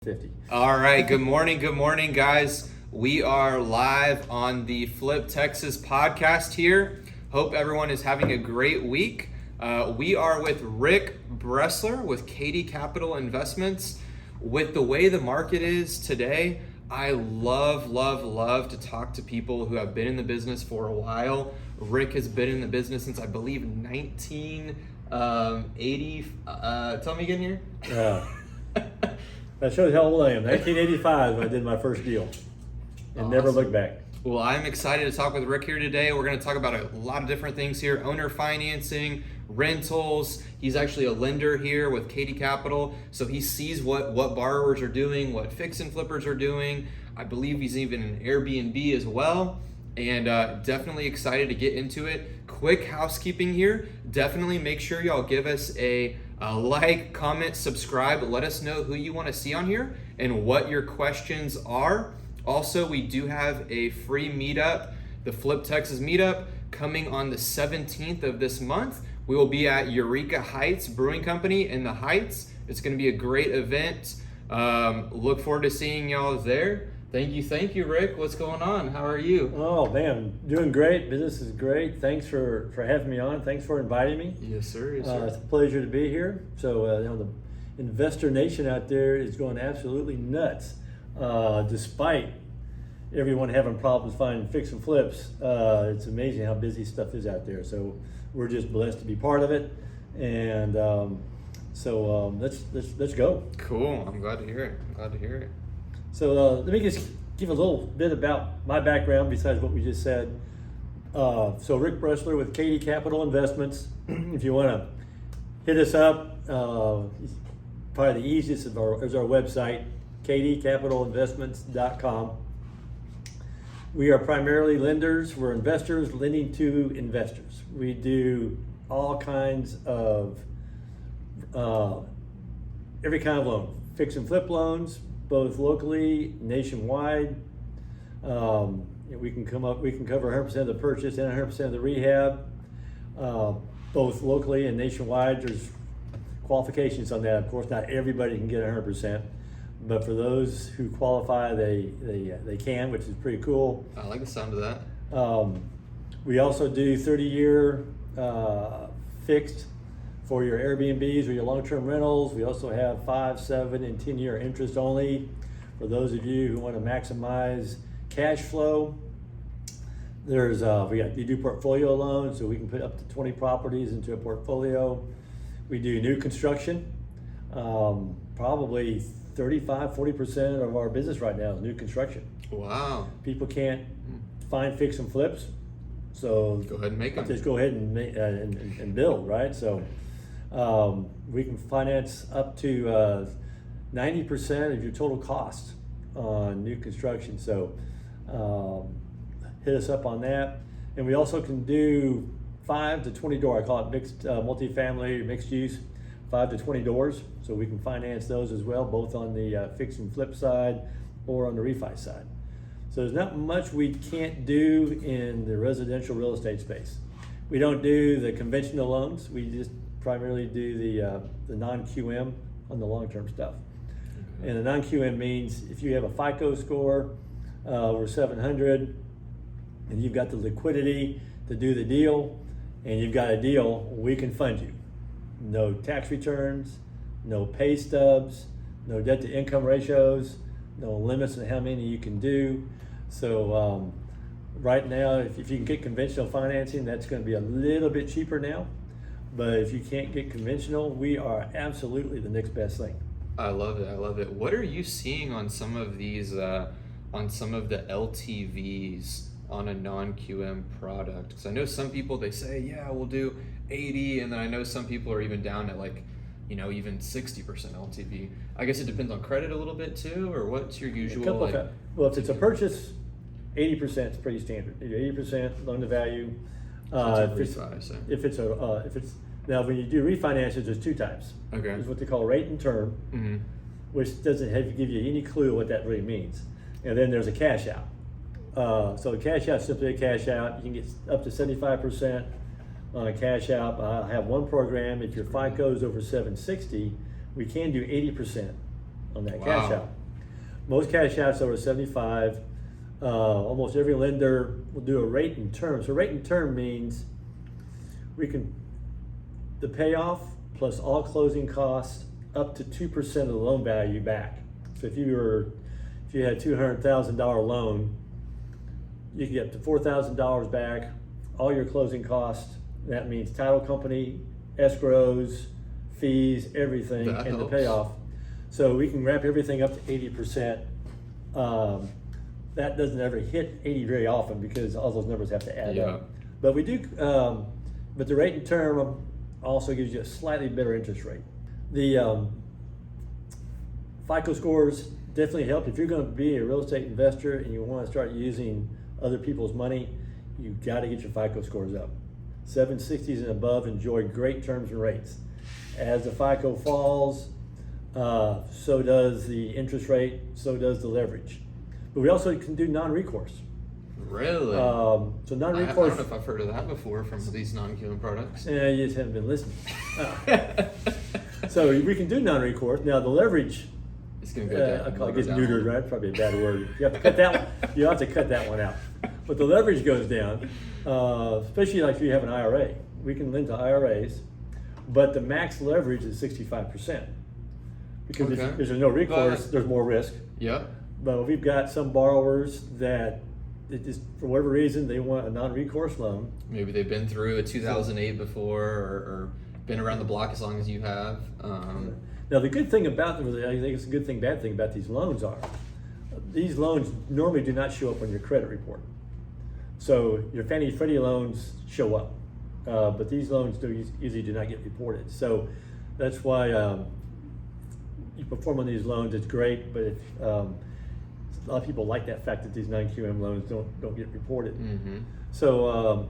50. All right, good morning, guys. We are live on the Flip Texas podcast here. Hope everyone is having a great week. We are with Rick Bressler with Katy Capital Investments. With the way the market is today, I love to talk to people who have been in the business for a while. Rick has been in the business since I believe 1980. Tell me again here. That shows how old I am. 1985 when I did my first deal. And never looked back. Well, I'm excited to talk with Rick here today. We're going to talk about a lot of different things here. Owner financing, rentals. He's actually a lender here with Katy Capital. So he sees what borrowers are doing, what fix and flippers are doing. I believe he's even an Airbnb as well. And definitely excited to get into it. Quick housekeeping here. Definitely make sure y'all give us a like, comment, subscribe. Let us know who you want to see on here and what your questions are. Also, we do have a free meetup, the Flip Texas meetup, coming on the 17th of this month. We will be at Eureka Heights Brewing Company in the Heights. It's going to be a great event. Look forward to seeing y'all there. Thank you, Rick. What's going on? How are you? Oh, man, doing great. Business is great. Thanks for having me on. Thanks for inviting me. Yes, sir. It's a pleasure to be here. So, the investor nation out there is going absolutely nuts. Despite everyone having problems finding fix and flips, it's amazing how busy stuff is out there. So we're just blessed to be part of it. And let's go. Cool. I'm glad to hear it. So let me just give a little bit about my background besides what we just said. So Rick Bressler with Katy Capital Investments. If you want to hit us up, probably the easiest is our website, katycapitalinvestments.com. We are primarily lenders. We're investors lending to investors. We do all kinds of, every kind of loan, fix and flip loans, both locally, nationwide. We can cover 100% of the purchase and 100% of the rehab, both locally and nationwide. There's qualifications on that. Of course, not everybody can get 100%, but for those who qualify, they can, which is pretty cool. I like the sound of that. We also do 30-year fixed for your Airbnbs or your long-term rentals. We also have 5, 7, and 10-year interest only for those of you who want to maximize cash flow. There's you do portfolio loans, so we can put up to 20 properties into a portfolio. We do new construction. Probably 35-40% of our business right now is new construction. Wow. People can't find fix and flips, so go ahead and make them. Just go ahead and build, right? So we can finance up to 90% of your total cost on new construction. So hit us up on that. And we also can do 5 to 20 door. I call it mixed multifamily, mixed use, 5 to 20 doors. So we can finance those as well, both on the fix and flip side or on the refi side. So there's not much we can't do in the residential real estate space. We don't do the conventional loans. We just primarily do the non-QM on the long-term stuff. Okay. And the non-QM means if you have a FICO score over 700 and you've got the liquidity to do the deal and you've got a deal, we can fund you. No tax returns, no pay stubs, no debt to income ratios, no limits on how many you can do. So right now, if you can get conventional financing, that's going to be a little bit cheaper now. But if you can't get conventional, we are absolutely the next best thing. I love it. What are you seeing on some of these, on some of the LTVs on a non-QM product? Because I know some people, they say, yeah, we'll do 80, and then I know some people are even down at even 60% LTV. I guess it depends on credit a little bit too, or what's your usual? Well, if it's a purchase, 80% is pretty standard. 80% loan to value. If it's now when you do refinances, there's 2 types. Okay. There's what they call rate and term, which doesn't have to give you any clue what that really means. And then there's a cash out. So a cash out is simply a cash out. You can get up to 75% on a cash out. I have one program. If your FICO is over 760, we can do 80% on that Wow. cash out. Most cash outs over 75. Almost every lender will do a rate and term. So rate and term means the payoff plus all closing costs up to 2% of the loan value back. So if you had $200,000 loan, you can get up to $4,000 back, all your closing costs. That means title company, escrows, fees, everything, That and the helps. payoff. So we can wrap everything up to 80%. That doesn't ever hit 80 very often because all those numbers have to add Yeah. up. But we do, but the rate and term also gives you a slightly better interest rate. The FICO scores definitely help. If you're going to be a real estate investor and you want to start using other people's money, you got to get your FICO scores up. 760s and above enjoy great terms and rates. As the FICO falls, so does the interest rate, so does the leverage. But we also can do non-recourse. Really? So I non-recourse. don't know if I've heard of that before from these non-QM products. Yeah, you just haven't been listening. So we can do non-recourse. Now the leverage, It's gonna go down. I guess neutered, right? Probably a bad word. You have to cut that one. You have to cut that one out. But the leverage goes down, especially like if you have an IRA. We can lend to IRAs, but the max leverage is 65%. Because Okay. if there's no recourse, there's more risk. Yep. But we've got some borrowers that it just, for whatever reason, they want a non-recourse loan. Maybe they've been through a 2008 before, or been around the block as long as you have. Now the good thing about them, I think it's a good thing, bad thing about these loans these loans normally do not show up on your credit report. So your Fannie and Freddie loans show up, but these loans usually do not get reported. So that's why you perform on these loans. It's great, but a lot of people like that fact that these non-QM loans don't get reported. Mm-hmm. So,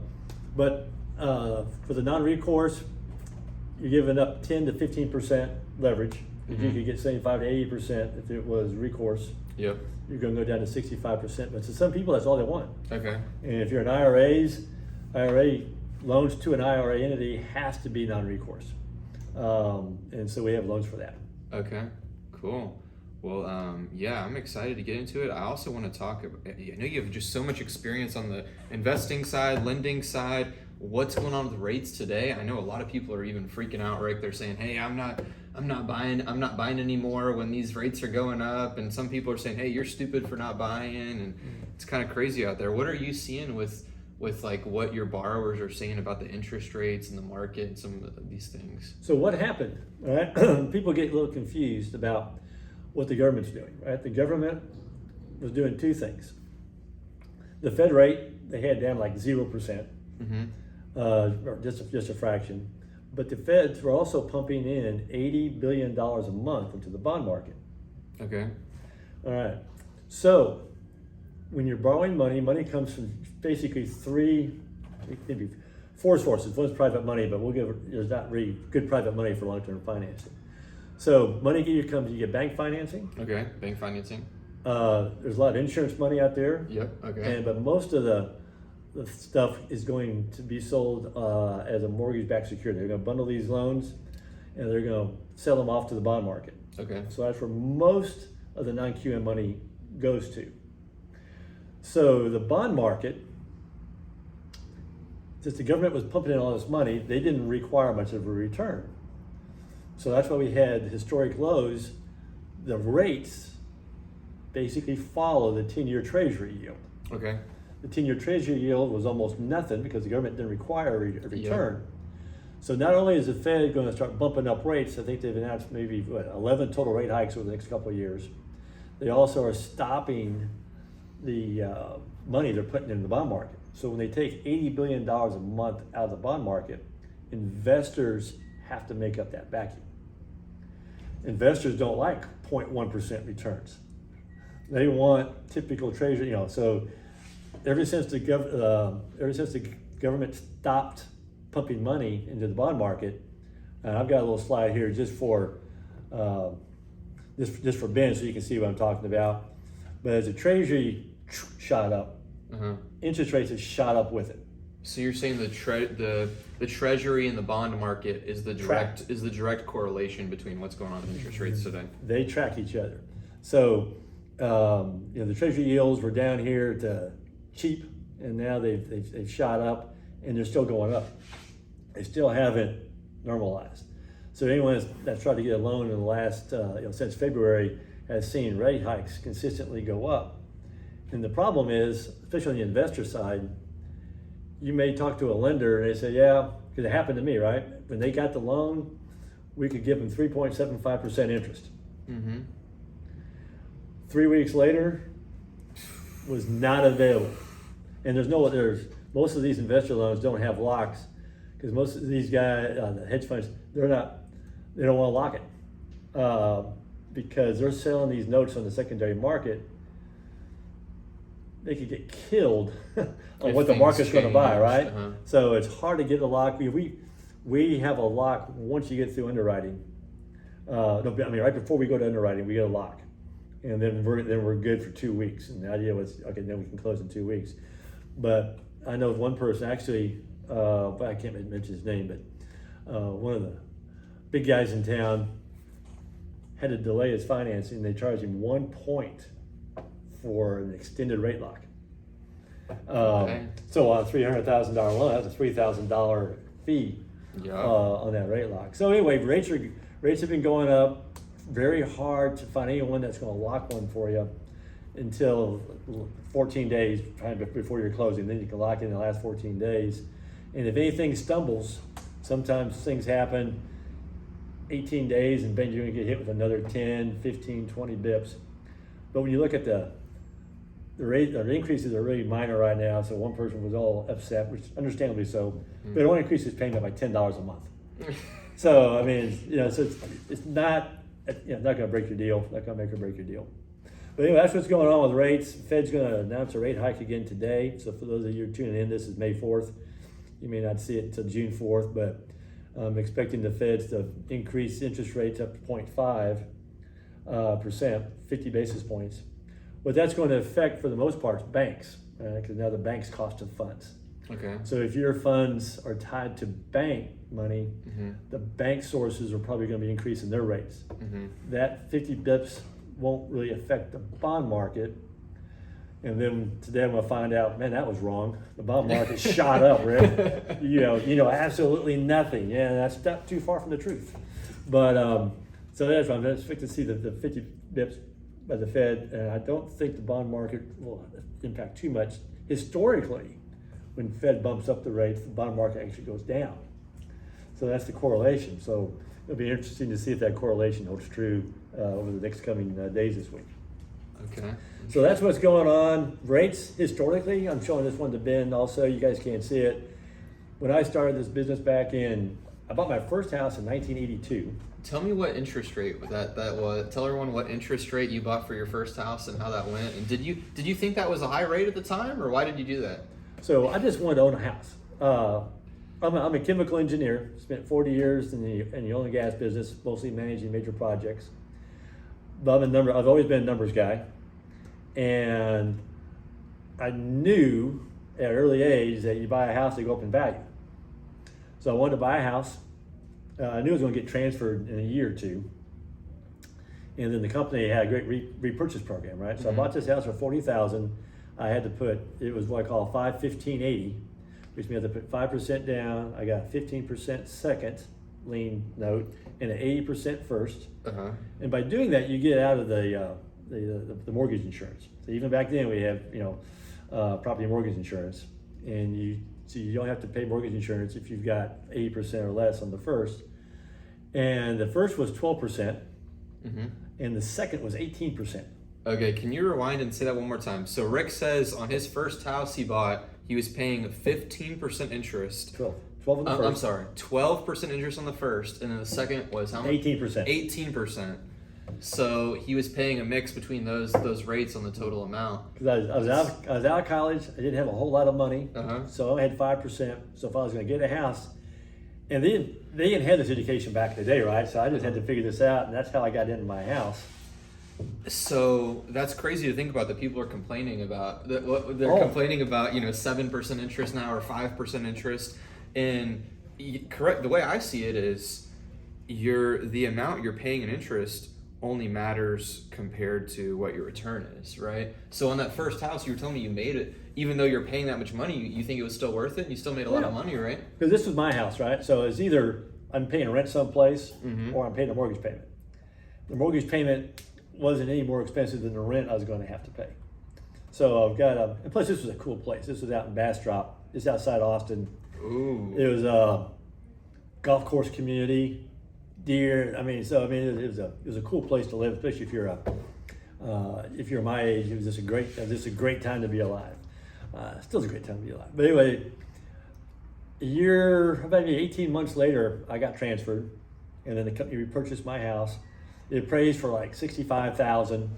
for the non-recourse, you're giving up 10 to 15% leverage. Mm-hmm. You could get 75 to 80% if it was recourse. Yep. You're going to go down to 65%. But to some people, that's all they want. Okay. And if you're an IRA loans to an IRA entity has to be non-recourse. And so we have loans for that. Okay. Cool. Well, yeah, I'm excited to get into it. I also want to talk about, I know you have just so much experience on the investing side, lending side. What's going on with rates today? I know a lot of people are even freaking out, Rick. They're saying, "Hey, I'm not buying anymore when these rates are going up." And some people are saying, "Hey, you're stupid for not buying." And it's kind of crazy out there. What are you seeing with like what your borrowers are saying about the interest rates and the market and some of these things? So what happened? All right, people get a little confused about what the government's doing. Right, the government was doing two things. The Fed rate they had down like 0%, Mm-hmm. or just a fraction. But the Feds were also pumping in $80 billion a month into the bond market. Okay. All right. So when you're borrowing money comes from basically maybe four sources. One's private money, but there's not really good private money for long-term financing. So money comes, you get bank financing. Okay. Bank financing. There's a lot of insurance money out there. Yep. Okay. But most of the stuff is going to be sold as a mortgage-backed security. They're going to bundle these loans and they're going to sell them off to the bond market. Okay. So that's where most of the non-QM money goes to. So the bond market, since the government was pumping in all this money, they didn't require much of a return. So that's why we had historic lows. The rates basically follow the 10-year treasury yield. Okay. The 10-year treasury yield was almost nothing because the government didn't require a return. So not only is the Fed going to start bumping up rates, I think they've announced maybe 11 total rate hikes over the next couple of years. They also are stopping the money they're putting in the bond market. So when they take $80 billion a month out of the bond market, investors have to make up that vacuum. Investors don't like 0.1% returns. They want typical treasury, so ever since the government stopped pumping money into the bond market, and I've got a little slide here just for Ben, so you can see what I'm talking about. But as the treasury shot up, interest rates have shot up with it. So you're saying the treasury and the bond market is the direct correlation between what's going on with interest rates today. They track each other. So the treasury yields were down here to cheap, and now they've shot up, and they're still going up. They still haven't normalized. So anyone that's tried to get a loan in the last since February has seen rate hikes consistently go up. And the problem is, especially on the investor side, you may talk to a lender and they say, yeah, because it happened to me, right? When they got the loan, we could give them 3.75% interest. Mm-hmm. 3 weeks later, was not available. And most of these investor loans don't have locks, because most of these guys, the hedge funds, they don't want to lock it because they're selling these notes on the secondary market. They could get killed on what the market's going to buy, right? Uh-huh. So it's hard to get a lock. We have a lock once you get through underwriting. Right before we go to underwriting, we get a lock, and then we're good for 2 weeks. And the idea was, okay, then we can close in 2 weeks. But I know one person actually, I can't mention his name, but one of the big guys in town had to delay his financing. They charged him 1 point for an extended rate lock. Okay. So on a $300,000 loan, that's a $3,000 fee on that rate lock. So anyway, rates have been going up. Very hard to find anyone that's going to lock one for you until 14 days before you're closing. Then you can lock it in the last 14 days. And if anything stumbles, sometimes things happen 18 days and then you're going to get hit with another 10, 15, 20 bips. But when you look at the rate, the increases are really minor right now. So one person was all upset, which understandably so, but it only increased his payment by $10 a month. So I mean, so it's not not going to break your deal, not going to make or break your deal. But anyway, that's what's going on with rates. Fed's going to announce a rate hike again today. So for those of you tuning in, this is May 4th. You may not see it until June 4th, but I'm expecting the Feds to increase interest rates up to 0.5%, 50 basis points. What that's going to affect for the most part is banks, because now the bank's cost of funds. Okay. So if your funds are tied to bank money, the bank sources are probably going to be increasing their rates. That 50 bips won't really affect the bond market. And then today I'm going to find out, man, that was wrong. The bond market shot up, Rick. Absolutely nothing. Yeah, that's not too far from the truth. But so that's why I'm expecting to see the 50 bips by the Fed. And I don't think the bond market will impact too much. Historically, when Fed bumps up the rates, the bond market actually goes down. So that's the correlation. So it'll be interesting to see if that correlation holds true over the next coming days this week. Okay. So that's what's going on. Rates historically, I'm showing this one to Ben also, you guys can't see it. When I started this business I bought my first house in 1982. Tell me what interest rate that was. Tell everyone what interest rate you bought for your first house and how that went. And did you think that was a high rate at the time, or why did you do that? So I just wanted to own a house. I'm a chemical engineer, spent 40 years in the oil and gas business, mostly managing major projects. But I've always been a numbers guy. And I knew at an early age that you buy a house, they go up in value. So I wanted to buy a house. I knew it was going to get transferred in a year or two. And then the company had a great repurchase program, right? So I bought this house for $40,000. I had to put, it was what I call 5-15-80, which means I had to put 5% down. I got 15% second lien note and an 80% first. And by doing that, you get out of the mortgage insurance. So even back then we have, property mortgage insurance, and you don't have to pay mortgage insurance if you've got 80% or less on the first. And the first was 12%, and the second was 18%. Okay, can you rewind and say that one more time? So Rick says on his first house he bought, he was paying 15% interest. 12 on the first. I'm sorry, 12% interest on the first, and then the second was how much? 18%. 18%. So he was paying a mix between those rates on the total amount. Because I was out of college, I didn't have a whole lot of money, so I had 5%. So if I was going to get a house, and they didn't have this education back in the day, right? So I just had to figure this out, and that's how I got into my house. So that's crazy to think about, that people are complaining about. They're complaining about, 7% interest now or 5% interest. And correct, the way I see it is the amount you're paying in interest only matters compared to what your return is, right? So on that first house, you were telling me you made it, even though you're paying that much money, you think it was still worth it? You still made a lot of money, right? Because this was my house, right? So it's either I'm paying rent someplace or I'm paying a mortgage payment. The mortgage payment wasn't any more expensive than the rent I was going to have to pay. So I've got and plus this was a cool place. This was out in Bastrop, just outside Austin. Ooh. It was a golf course community, deer. It was a cool place to live, especially if you're my age. It was just a great time to be alive. Still a great time to be alive. But anyway, about 18 months later, I got transferred, and then the company repurchased my house. It appraised for like $65,000.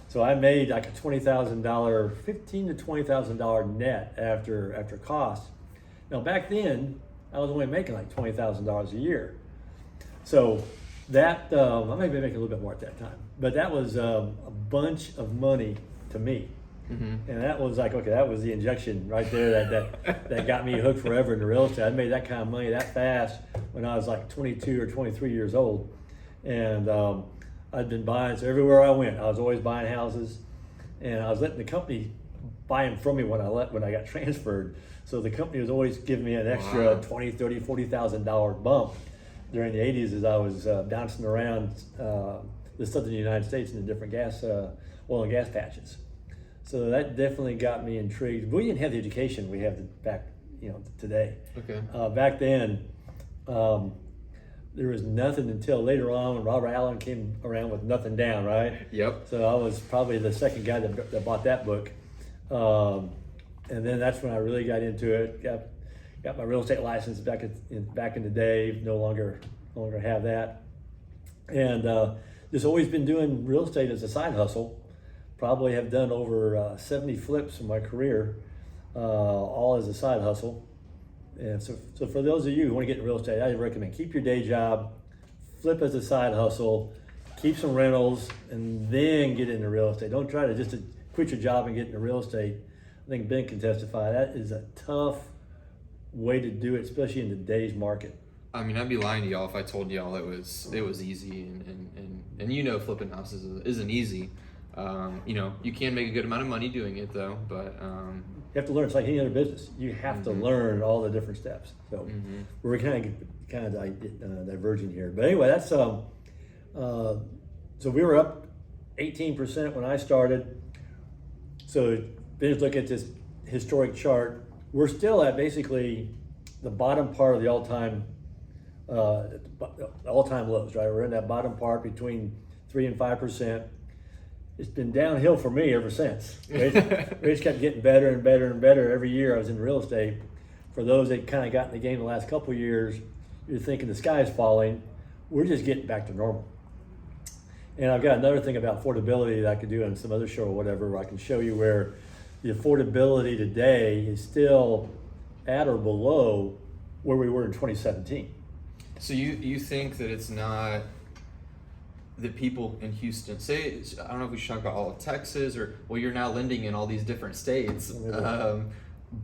So I made like a $20,000, $15,000 to $20,000 net after costs. Now back then, I was only making like $20,000 a year. So that, I may be making a little bit more at that time, but that was a bunch of money to me. And that was like, okay, that was the injection right there that got me hooked forever into real estate. I made that kind of money that fast when I was like 22 or 23 years old. And I'd been buying, so everywhere I went, I was always buying houses, and I was letting the company buy them from me when I got transferred. So the company was always giving me an extra $20,000, $30,000, $40,000 bump during the 80s as I was bouncing around the southern United States in the different oil and gas patches. So that definitely got me intrigued. We didn't have the education we have back, today. Okay. Back then, there was nothing until later on when Robert Allen came around with Nothing Down, right? Yep. So I was probably the second guy that bought that book. And then that's when I really got into it. Got my real estate license back in the day. No longer have that. And just always been doing real estate as a side hustle. Probably have done over 70 flips in my career, all as a side hustle. And so for those of you who want to get into real estate, I recommend keep your day job, flip as a side hustle, keep some rentals, and then get into real estate. Don't try to quit your job and get into real estate. I think Ben can testify. That is a tough way to do it, especially in today's market. I mean, I'd be lying to y'all if I told y'all it was easy, and flipping houses isn't easy. You can make a good amount of money doing it though, but you have to learn. It's like any other business. You have to learn all the different steps. So we're kind of diverging here. But anyway, that's so we were up 18% when I started. So let's look at this historic chart. We're still at basically the bottom part of the all-time lows, right? We're in that bottom part between 3 and 5%. It's been downhill for me ever since. Rates kept getting better and better and better every year I was in real estate. For those that kind of got in the game the last couple of years, you're thinking the sky's falling. We're just getting back to normal. And I've got another thing about affordability that I could do on some other show or whatever, where I can show you where the affordability today is still at or below where we were in 2017. So you think that it's not the people in Houston, say, I don't know if we should talk about all of Texas or, you're now lending in all these different states,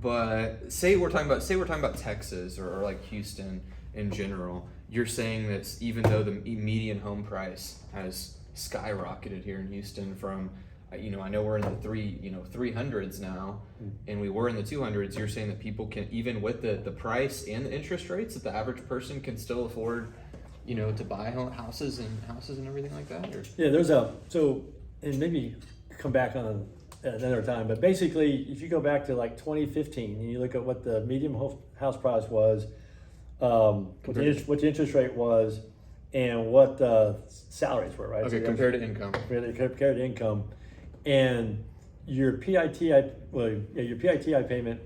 but say we're talking about Texas or like Houston in general. You're saying that even though the median home price has skyrocketed here in Houston from, I know we're in the 300s now, and we were in the 200s. You're saying that people can, even with the price and the interest rates, that the average person can still afford, to buy houses and everything like that? Or? Yeah, and maybe come back on another time, but basically, if you go back to like 2015 and you look at what the median house price was, what the interest rate was, and what the salaries were, right? Okay, so compared to income. Compared to income, and your PITI payment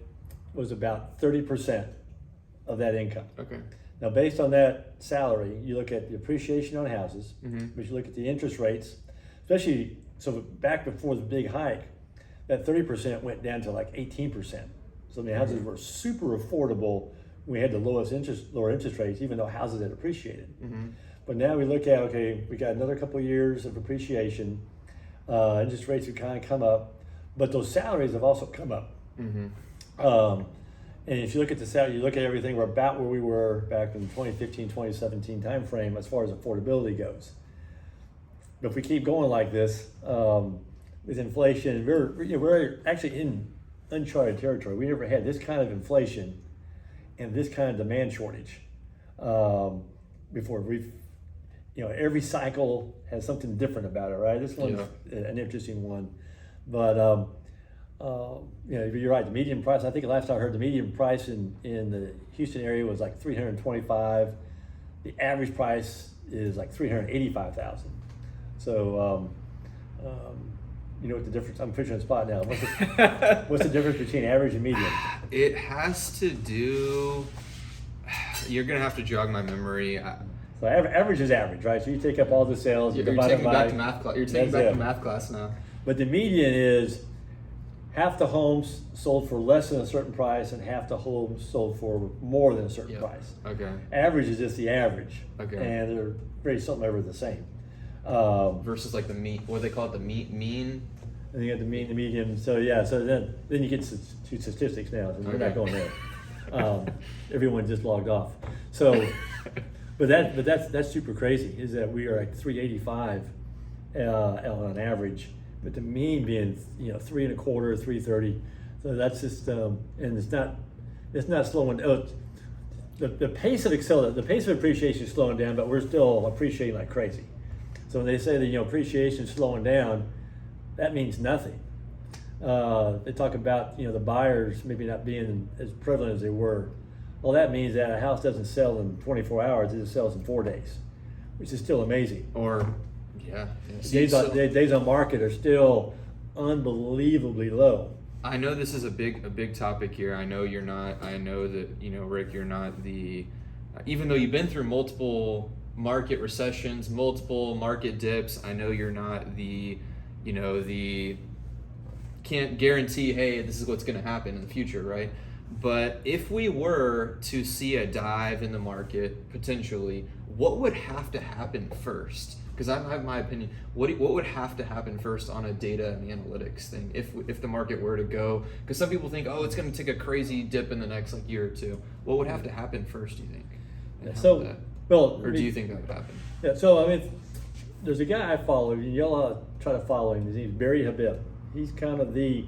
was about 30% of that income. Okay. Now, based on that salary, you look at the appreciation on houses, but you look at the interest rates, especially, so back before the big hike, that 30% went down to like 18%. So the houses were super affordable. We had the lower interest rates, even though houses had appreciated. But now we look at, okay, we got another couple of years of appreciation, Interest rates have kind of come up, but those salaries have also come up. Mm-hmm. And if you look at the salary, you look at everything, we're about where we were back in 2015, 2017 timeframe as far as affordability goes. But if we keep going like this, with inflation, we're actually in uncharted territory. We never had this kind of inflation and this kind of demand shortage before. Every cycle has something different about it, right? This one's an interesting one, but you're right. The median price, I think the last time I heard, the median price in the Houston area was like $325,000. The average price is like $385,000. So, you know what the difference? I'm picturing a spot now. What's the difference between average and median? It has to do. You're gonna have to jog my memory. So average is average, right? So you take up all the sales. You're taking back to math class. You're taking back to math class now. But the median is half the homes sold for less than a certain price, and half the homes sold for more than a certain price. Okay. Average is just the average. Okay. And they're very seldom ever the same. Versus like the what do they call it? The mean. And you got the mean, the median. So then you get to statistics now. So we're not going there. Everyone just logged off. So, but that's super crazy. Is that we are at 385 on average, but the mean being 3.25, 330. So that's just and it's not slowing. The pace of the pace of appreciation is slowing down, but we're still appreciating like crazy. So when they say that appreciation is slowing down, that means nothing. They talk about the buyers maybe not being as prevalent as they were. Well, that means that a house doesn't sell in 24 hours; it just sells in 4 days, which is still amazing. Days on market are still unbelievably low. I know this is a big topic here. I know you're not. I know that Rick, you're not the. Even though you've been through multiple market recessions, multiple market dips, I know you're not the can't guarantee, hey, this is what's going to happen in the future, right? But if we were to see a dive in the market potentially, what would have to happen first? Because I have my opinion. What would have to happen first on a data and analytics thing if the market were to go? Because some people think, it's going to take a crazy dip in the next year or two. What would have to happen first, do you think? Or do you think that would happen? Yeah. So there's a guy I follow. Y'all try to follow him. His name's Barry Habib. He's kind of the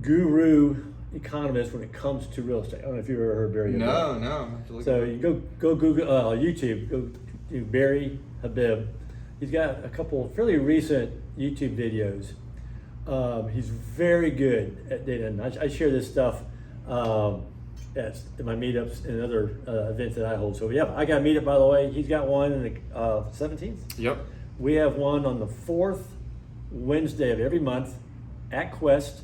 guru economist when it comes to real estate. I don't know if you've ever heard Barry Habib. No. So you go Google YouTube. Go do Barry Habib. He's got a couple of fairly recent YouTube videos. He's very good at data, and I share this stuff at my meetups and other events that I hold. So I got a meetup, by the way. He's got one on the 17th. Yep. We have one on the 4th Wednesday of every month at Quest.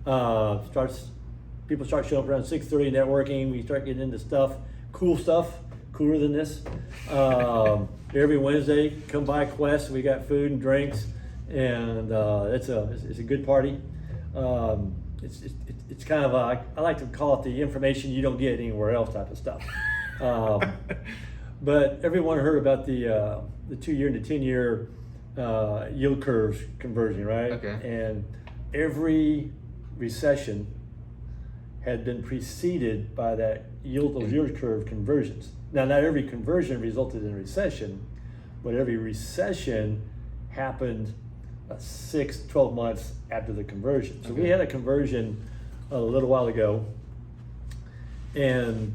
People start showing up around 6:30, networking. We start getting into cool stuff, cooler than this. Every Wednesday, come by Quest. We got food and drinks, and it's a good party. It's kind of I like to call it the information you don't get anywhere else type of stuff. But everyone heard about the 2-year and the 10-year yield curves conversion, right? Okay. And every recession had been preceded by those yield curve conversions. Now, not every conversion resulted in a recession, but every recession happened 6-12 months after the conversion. So we had a conversion a little while ago, and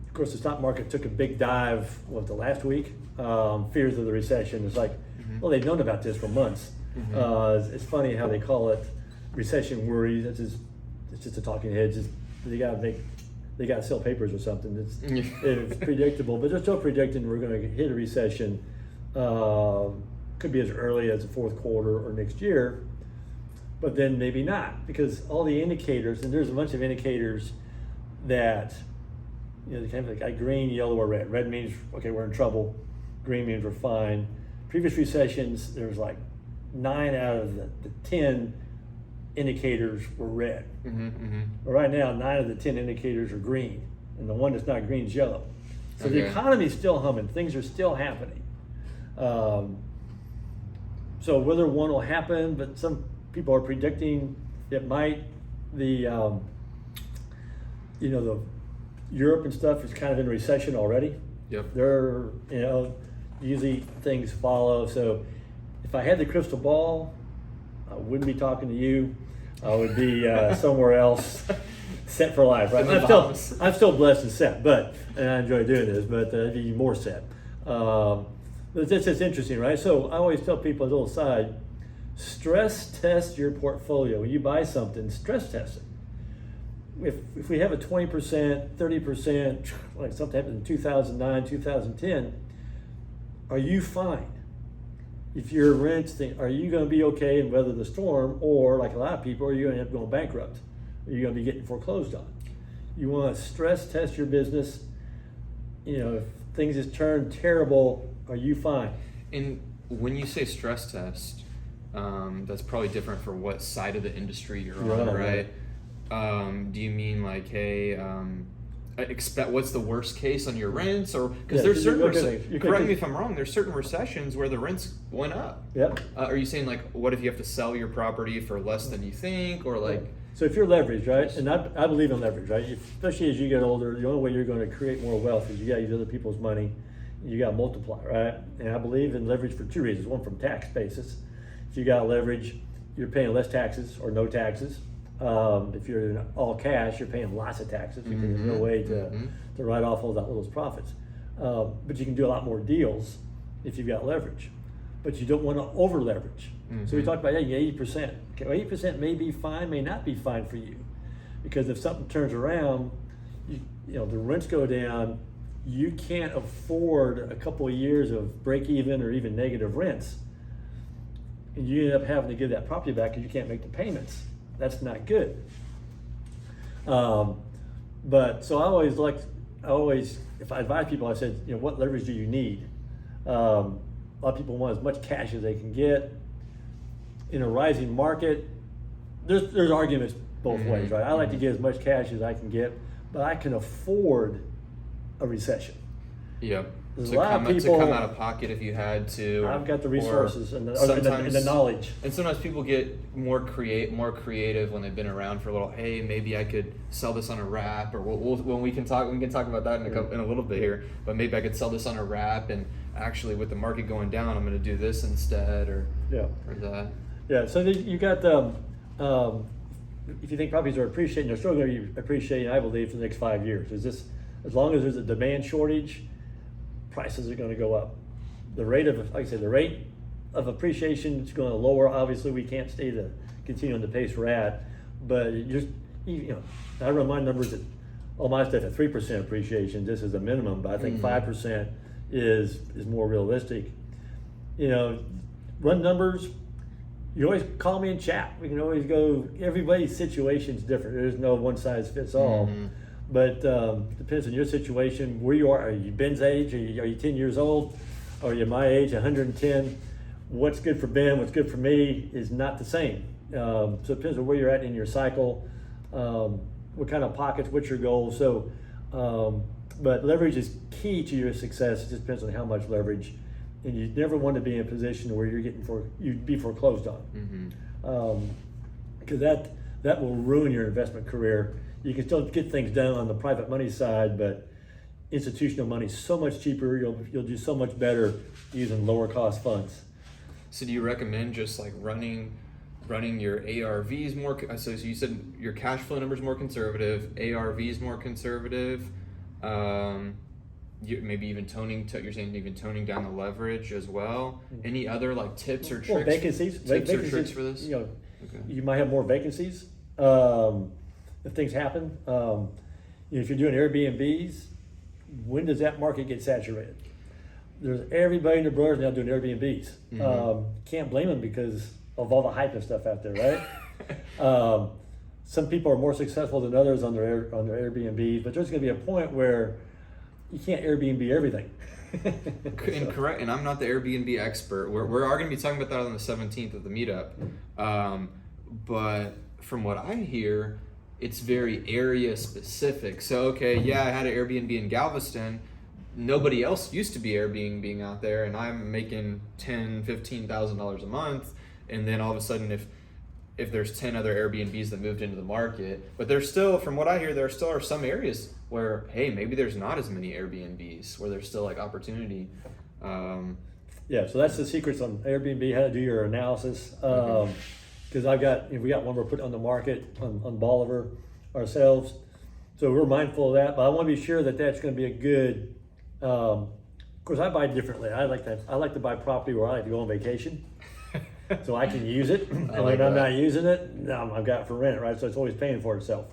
of course the stock market took a big dive the last week. Fears of the recession. It's like, well, they've known about this for months. It's funny how they call it recession worries. It's just a talking head. They got to sell papers or something. It's predictable, but they're still predicting we're going to hit a recession. Could be as early as the 4th quarter or next year, but then maybe not, because all the indicators, and there's a bunch of indicators that kind of like green, yellow, or red. Red means we're in trouble. Green means we're fine. Previous recessions, there's like 9 out of the 10 indicators were red. But right now, 9 of the 10 indicators are green, and the one that's not green is yellow. So the economy's still humming. Things are still happening. So whether one will happen, but some people are predicting it might. The the Europe and stuff is kind of in recession already. Yep. They're usually things follow. So if I had the crystal ball, I wouldn't be talking to you. I would be somewhere else, set for life. Right? I'm still blessed and set, and I enjoy doing this, but I'd be more set. But this is interesting, right? So I always tell people, as a little side, stress test your portfolio. When you buy something, stress test it. If we have a 20%, 30%, like something happened in 2009, 2010, are you fine? If your rent's are you going to be okay and weather the storm, or like a lot of people, are you going to end up going bankrupt? Are you going to be getting foreclosed on? You want to stress test your business. If things just turn terrible, are you fine? And when you say stress test, that's probably different for what side of the industry you're on, right? Do you mean like, hey, expect what's the worst case on your rents, or because there's certain correct me if I'm wrong, there's certain recessions where the rents went up. Yep. Are you saying like, what if you have to sell your property for less than you think, or like? So if you're leveraged, right, and I believe in leverage, right, especially as you get older, the only way you're going to create more wealth is you got to use other people's money. You got to multiply, right? And I believe in leverage for two reasons. One, from tax basis. If you got leverage, you're paying less taxes or no taxes. If you're in all cash, you're paying lots of taxes because there's no way to write off all those profits. But you can do a lot more deals if you've got leverage. But you don't want to over leverage. So we talked about 80%. Okay, well, 80% may be fine, may not be fine for you, because if something turns around, the rents go down. You can't afford a couple of years of break even or even negative rents, and you end up having to give that property back because you can't make the payments. That's not good. But so I always, if I advise people, I said, what leverage do you need? A lot of people want as much cash as they can get. In a rising market, there's arguments both ways, right? I like to get as much cash as I can get, but I can afford a recession. Yep. There's a lot of people to come out of pocket if you had to. I've got the resources and the knowledge. And sometimes people get more creative when they've been around for a little. Hey, maybe I could sell this on a wrap, or we can talk about that in a little bit here. But maybe I could sell this on a wrap, and actually with the market going down, I'm going to do this instead, or that. Yeah. So you got if you think properties are appreciating, they're still going to be appreciating, I believe, for the next 5 years. As long as there's a demand shortage, prices are going to go up. The rate of appreciation is going to lower. Obviously, we can't continue on the pace we're at, but I run my numbers at all my stuff at 3% appreciation. This is a minimum, but I think 5% is more realistic. Run numbers. You always call me and chat. We can always go. Everybody's situation is different. There's no one size fits all. But depends on your situation, where you are. Are you Ben's age? Are you 10 years old? Or are you my age, 110? What's good for Ben, what's good for me is not the same. So it depends on where you're at in your cycle, what kind of pockets, what's your goal. So, but leverage is key to your success. It just depends on how much leverage. And you never want to be in a position where you'd be foreclosed on. Because that will ruin your investment career. You can still get things done on the private money side, but institutional money is so much cheaper. You'll do so much better using lower cost funds. So do you recommend just like running your ARVs more? So you said your cash flow numbers more conservative, ARVs more conservative. Maybe even toning down the leverage as well. Any other like tips or tricks? Well, vacancies. Tricks for this? You might have more vacancies. If things happen, if you're doing Airbnbs, when does that market get saturated? There's everybody and their brothers now doing Airbnbs. Can't blame them because of all the hype and stuff out there, right? Some people are more successful than others on their Airbnbs, but there's going to be a point where you can't Airbnb everything. Correct, and I'm not the Airbnb expert. We're going to be talking about that on the 17th of the meetup. But from what I hear, it's very area specific. So, I had an Airbnb in Galveston, nobody else used to be Airbnb being out there, and I'm making $10,000-$15,000 a month, and then all of a sudden if there's 10 other Airbnbs that moved into the market, but there's still, from what I hear, there still are some areas where, hey, maybe there's not as many Airbnbs, where there's still like opportunity. Yeah, so that's the secrets on Airbnb, how to do your analysis. Because we got one we're putting on the market on Bolivar ourselves. So we're mindful of that, but I want to be sure that that's going to be a good, of course I buy differently. I like to buy property where I like to go on vacation. So I can use it, and when I'm not using it, I've got it for rent, right? So it's always paying for itself.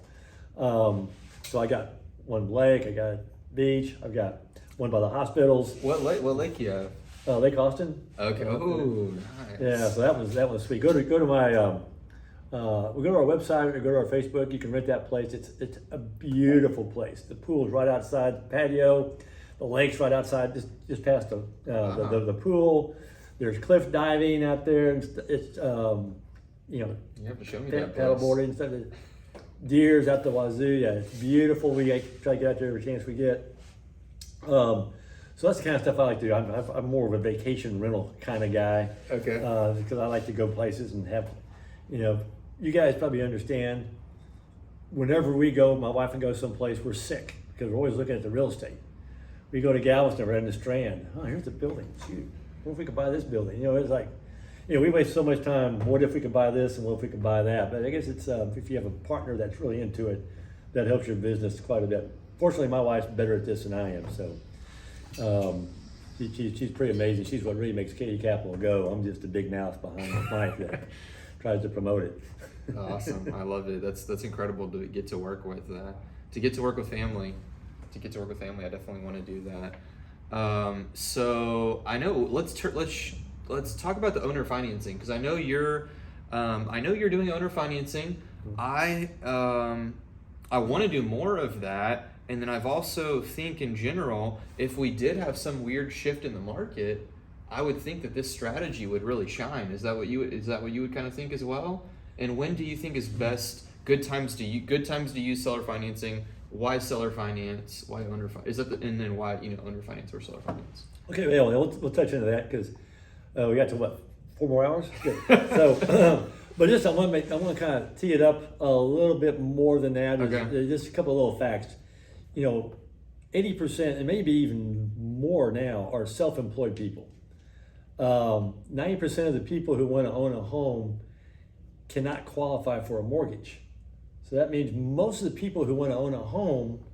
So I got one lake, I got beach, I've got one by the hospitals. What lake you have? Lake Austin. Okay. Oh, nice. Yeah, so that was sweet. Go to my we'll go to our website or go to our Facebook. You can rent that place. It's a beautiful place. The pool's right outside the patio. The lake's right outside, just past the pool. There's cliff diving out there. It's You have to show me that place. paddleboarding and stuff. Deers out the wazoo. Yeah, it's beautiful. We try to get out there every chance we get. So that's the kind of stuff I like to do. I'm more of a vacation rental kind of guy. Okay. Because I like to go places and have, you guys probably understand. Whenever we go, my wife and go someplace, we're sick because we're always looking at the real estate. We go to Galveston, we're in the Strand. Oh, here's the building. Shoot, what if we could buy this building? It's like, we waste so much time. What if we could buy this and what if we could buy that? But I guess it's if you have a partner that's really into it, that helps your business quite a bit. Fortunately, my wife's better at this than I am, so she's pretty amazing. She's what really makes Katy Capital go. I'm just a big mouth behind the mic that tries to promote it. Awesome, I love it. That's incredible to get to work with that. To get to work with family. I definitely want to do that. So I know let's talk about the owner financing, because I know you're doing owner financing. I want to do more of that, and then I've also think in general, if we did have some weird shift in the market, I would think that this strategy would really shine. Is that what you would kind of think as well? And when do you think is best? Good times to use seller financing. Why seller finance? Why owner finance? And then why owner finance or seller finance? Okay, well, we'll touch into that because we got to 4 more hours. Good. So, but I want to kind of tee it up a little bit more than that. Okay. Just a couple of little facts. 80% and maybe even more now are self-employed people. 90% of the people who want to own a home cannot qualify for a mortgage. So that means most of the people who want to own a home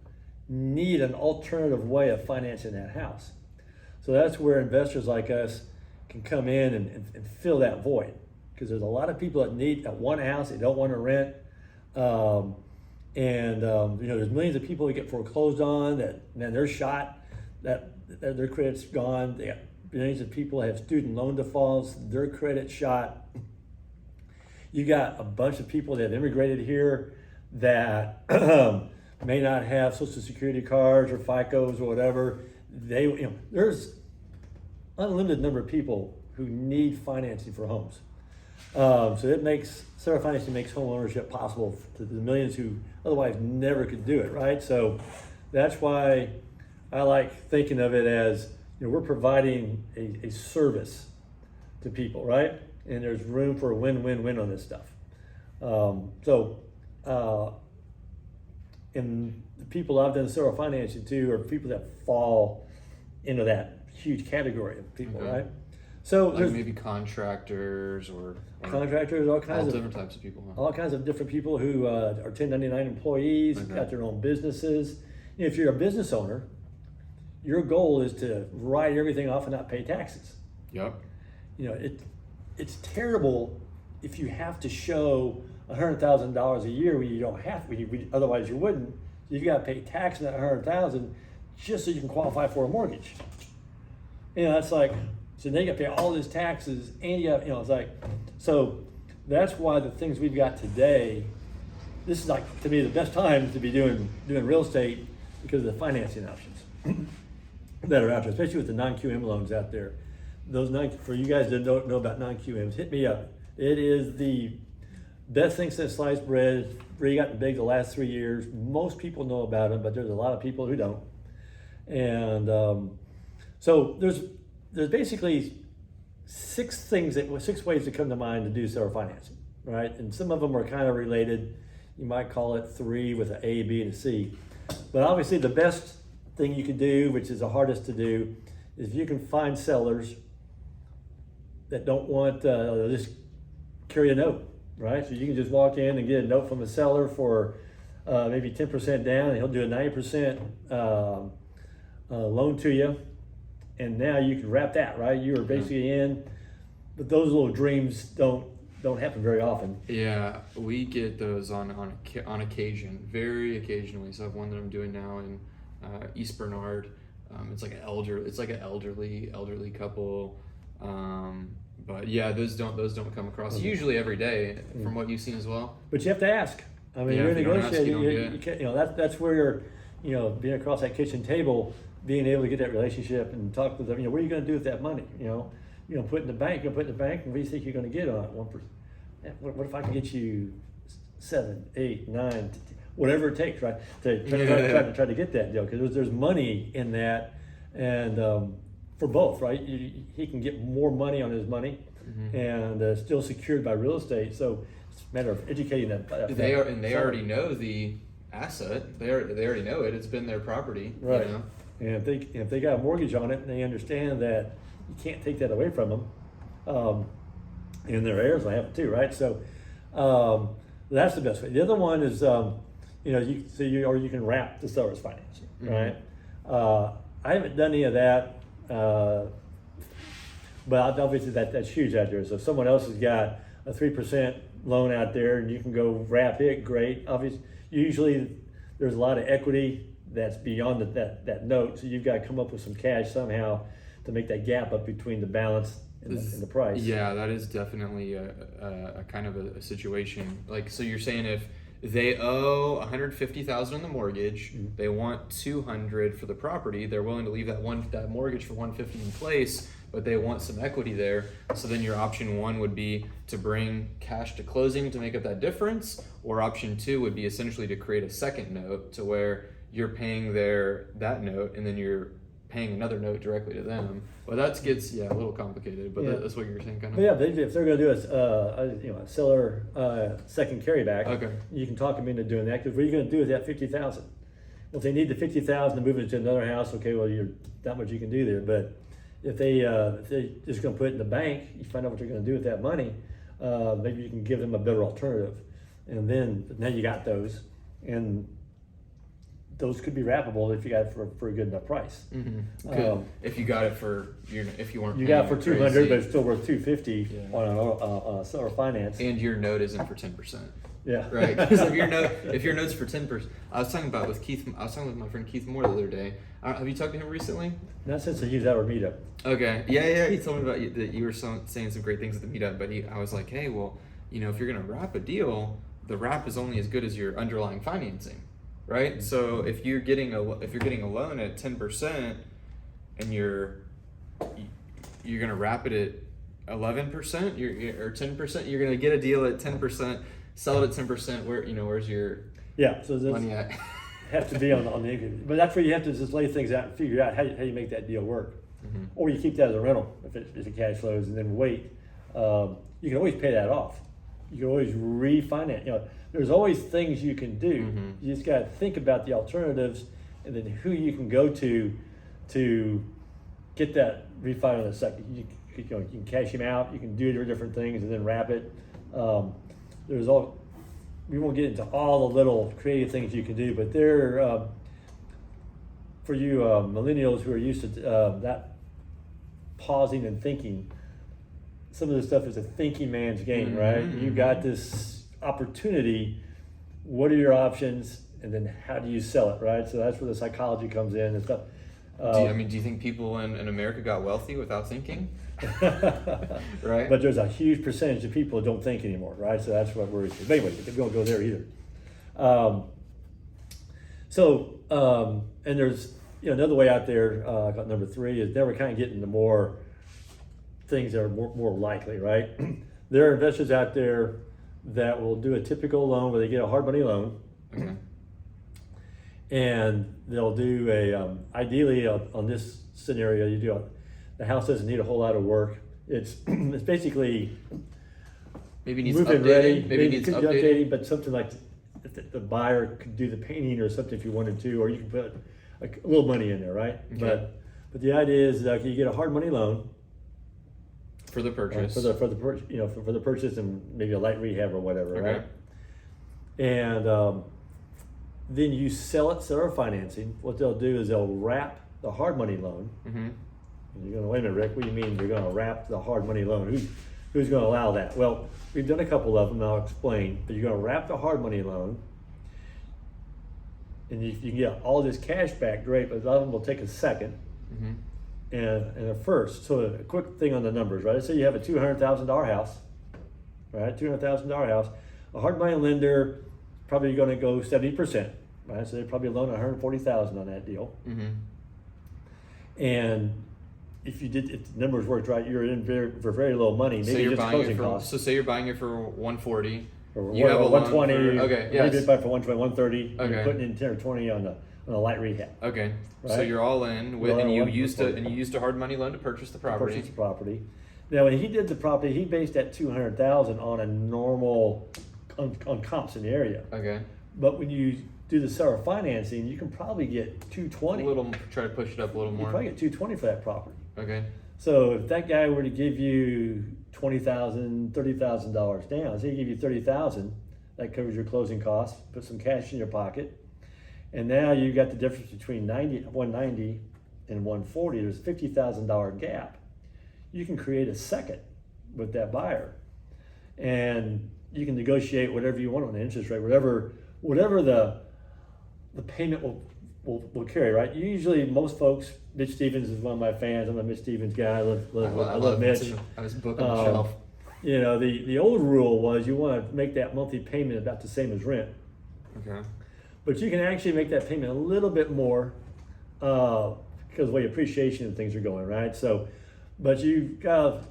need an alternative way of financing that house. So that's where investors like us can come in and fill that void, because there's a lot of people that want a house, they don't want to rent. There's millions of people who get foreclosed on that, man, they're shot, that their credit's gone. They got millions of people that have student loan defaults, their credit's shot. You got a bunch of people that have immigrated here that may not have Social Security cards or FICOs or whatever. There's unlimited number of people who need financing for homes. So seller financing makes home ownership possible to the millions who otherwise never could do it, right? So that's why I like thinking of it as, we're providing a service to people, right? And there's room for a win-win-win on this stuff. And the people I've done seller financing to are people that fall into that huge category of people, Okay. right? So Like there's maybe contractors or contractors, all kinds of different types of people. Huh? all kinds of different people who are 1099 employees, Okay. got their own businesses. If you're a business owner, your goal is to write everything off and not pay taxes. Yep. It's terrible if you have to show $100,000 a year when you don't have to, otherwise you wouldn't. You've got to pay tax on that $100,000 just so you can qualify for a mortgage. It's like, so they got to pay all these taxes and it's like, so that's why the things we've got today, this is like, to me, the best time to be doing real estate because of the financing options that are out there, especially with the non-QM loans out there. For you guys that don't know about non-QMs, hit me up. It is the best thing since sliced bread. Really gotten big the last 3 years. Most people know about them, but there's a lot of people who don't. And so there's basically six ways that come to mind to do seller financing, right? And some of them are kind of related. You might call it three with an A, B, and a C. But obviously the best thing you can do, which is the hardest to do, is if you can find sellers that don't want just carry a note, right? So you can just walk in and get a note from a seller for maybe 10% down, and he'll do a 90% loan to you. And now you can wrap that, right? You are basically in, but those little dreams don't happen very often. Yeah, we get those on occasion, very occasionally. So I have one that I'm doing now in East Bernard. It's like an elderly couple. But yeah, those don't come across usually every day from what you've seen as well. But you have to ask. I mean, you're negotiating. You can't, that's where you're, being across that kitchen table, being able to get that relationship and talk to them. What are you going to do with that money? Put in the bank. You're going to put in the bank, and what do you think you're going to get on it? 1%. What if I can get you 7, 8, 9, whatever it takes, right? To try to get that deal, because there's money in that, and for both, right? He can get more money on his money, and still secured by real estate. So it's a matter of educating that. They already know the asset. They already know it. It's been their property, right? And if they got a mortgage on it, and they understand that you can't take that away from them, and their heirs will have it too, right? So that's the best way. The other one is you can wrap the seller's financing, right? I haven't done any of that, but obviously that's huge out there. So if someone else has got a 3% loan out there and you can go wrap it, great. Obviously, usually there's a lot of equity that's beyond that note, so you've got to come up with some cash somehow to make that gap up between the balance and the price. Yeah, that is definitely a kind of a situation. Like, so you're saying if they owe $150,000 on the mortgage, they want $200 for the property, they're willing to leave that mortgage for $150 in place, but they want some equity there. So then your option one would be to bring cash to closing to make up that difference, or option two would be essentially to create a second note to where you're paying that note and then you're paying another note directly to them. Well, that gets a little complicated, but that's what you're saying, kind of. But yeah, if they're going to do a seller second carryback, okay, you can talk them into doing that. Because what are you going to do with that $50,000? Well, if they need the $50,000 to move into another house, okay, well, you're not much you can do there. But if they just going to put it in the bank, you find out what you're going to do with that money. Maybe you can give them a better alternative, and then now you got those, and those could be wrappable if you got it for a good enough price. If you got it for, if you weren't, you got it for $200, but it's still worth $250 on a seller finance, and your note isn't for 10%. Yeah, right. Because if your note's for 10%, I was talking with my friend Keith Moore the other day. Have you talked to him recently? Not since he was at our meetup. Okay, yeah. He told me about that you were saying some great things at the meetup, but I was like, hey, well, if you're gonna wrap a deal, the wrap is only as good as your underlying financing. Right, so if you're getting a loan at 10%, and you're gonna wrap it at 11%, or 10%, you're gonna get a deal at 10%, sell it at 10%. Where's your so money at? Have to be on the income, but that's where you have to just lay things out and figure out how you make that deal work, or you keep that as a rental if it cash flows, and then wait. You can always pay that off. You can always refinance. There's always things you can do. You just got to think about the alternatives, and then who you can go to get that refi on the second. You can cash him out. You can do different things and then wrap it. We won't get into all the little creative things you can do, but they're for you millennials who are used to that pausing and thinking. Some of this stuff is a thinking man's game, right? You got this opportunity. What are your options, and then how do you sell it, right? So that's where the psychology comes in and stuff. Do you think people in America got wealthy without thinking? Right. But there's a huge percentage of people who don't think anymore, right? So that's what worries me. But anyway, we don't go there either. And there's another way out there. Got number 3 is now we're kind of getting to more things that are more likely, right? There are investors out there that will do a typical loan where they get a hard money loan, and they'll do ideally on this scenario, the house doesn't need a whole lot of work. It's it's basically Maybe needs move-in updating. ready. Maybe needs could be updating. but something like the buyer could do the painting or something if you wanted to, or you can put a little money in there, right? Okay. But the idea is that you get a hard money loan For the purchase. for the purchase and maybe a light rehab or whatever, Okay. right? And then you sell financing. What they'll do is they'll wrap the hard money loan. Mm-hmm. And you're going, wait a minute, Rick, what do you mean you're going to wrap the hard money loan? Who's going to allow that? Well, we've done a couple of them, and I'll explain. But you're going to wrap the hard money loan, and you can get all this cash back, great, but a lot of them will take a second Mm-hmm. and a first. So a quick thing on the numbers, right? Let's say you have a $200,000 house, right? $200,000 house. A hard money lender probably going to go 70%, right? So they probably loan $140,000 on that deal. Mm-hmm. And if the numbers worked right, you're in for very low money. Maybe So you're just buying closing it for costs. So say you're buying it for 140. Or You have a loan 120. for- okay, yes. Maybe buy for 120, 130. Okay. You're putting in 10 or 20 on a light rehab. Okay. So Right. you're all in with, You're and all you in used for- a hard money loan to purchase the property. Purchase the property. Now, when he did the property, he based that 200,000 on a normal on comps in the area. Okay. But when you do the seller financing, you can probably get 220. A little, try to push it up a little You more. probably get 220 for that property. Okay. So if that guy were to give you $20,000, $30,000 down, say he give you $30,000, that covers your closing costs, put some cash in your pocket, and now you got the difference between 190 and 140. There's a $50,000 gap. You can create a second with that buyer, and you can negotiate whatever you want on the interest rate, whatever the payment will carry, right? Usually, most folks. Mitch Stevens is one of my fans. I'm a Mitch Stevens guy. I love Mitch. I was book on the shelf. You know, the old rule was you want to make that monthly payment about the same as rent, Okay. but you can actually make that payment a little bit more because of the way appreciation and things are going, right? So, but you got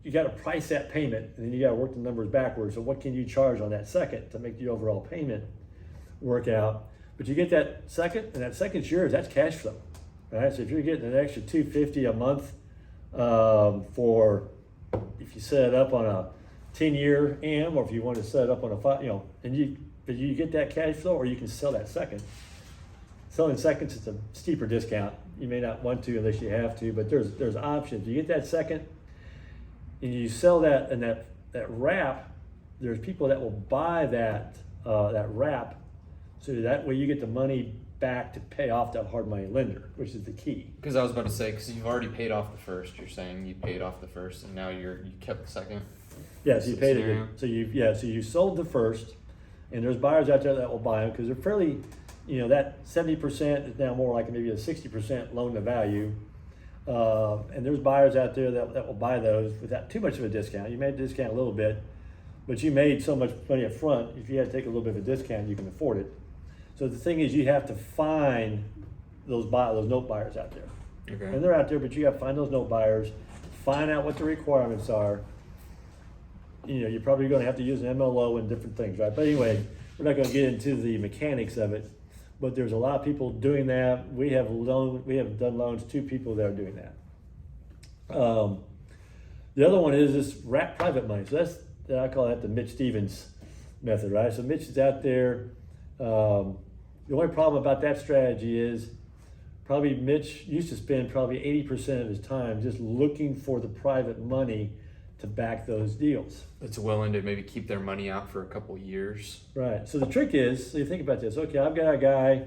to price that payment, and then you got to work the numbers backwards. So, what can you charge on that second to make the overall payment work out? But you get that second, and that second's yours. That's cash flow, right? So if you're getting an extra $250 a month for if you set it up on a 10-year AM, or if you want to set it up on a 5, and you get that cash flow, or you can sell that second. Selling seconds, it's a steeper discount. You may not want to unless you have to, but there's options. You get that second, and you sell that, and that wrap. There's people that will buy that wrap, so that way you get the money back to pay off that hard money lender, which is the key. Because I was about to say, because you've already paid off the first. You're saying you paid off the first, and now you kept the second. Yeah, so you paid Scenario. it. So you sold the first, and there's buyers out there that will buy them because they're fairly, that 70% is now more like maybe a 60% loan to value. And there's buyers out there that will buy those without too much of a discount. You made a discount a little bit, but you made so much money up front. If you had to take a little bit of a discount, you can afford it. So the thing is, you have to find those note buyers out there. Okay. And they're out there, but you got to find those note buyers, find out what the requirements are. You're probably going to have to use an MLO and different things, right? But anyway, we're not going to get into the mechanics of it. But there's a lot of people doing that. We have done loans to people that are doing that. The other one is this wrap private money. So I call that the Mitch Stevens method, right? So Mitch is out there. The only problem about that strategy is probably Mitch used to spend probably 80% of his time just looking for the private money to back those deals. It's willing to maybe keep their money out for a couple years. Right. So the trick is, so you think about this. Okay, I've got a guy.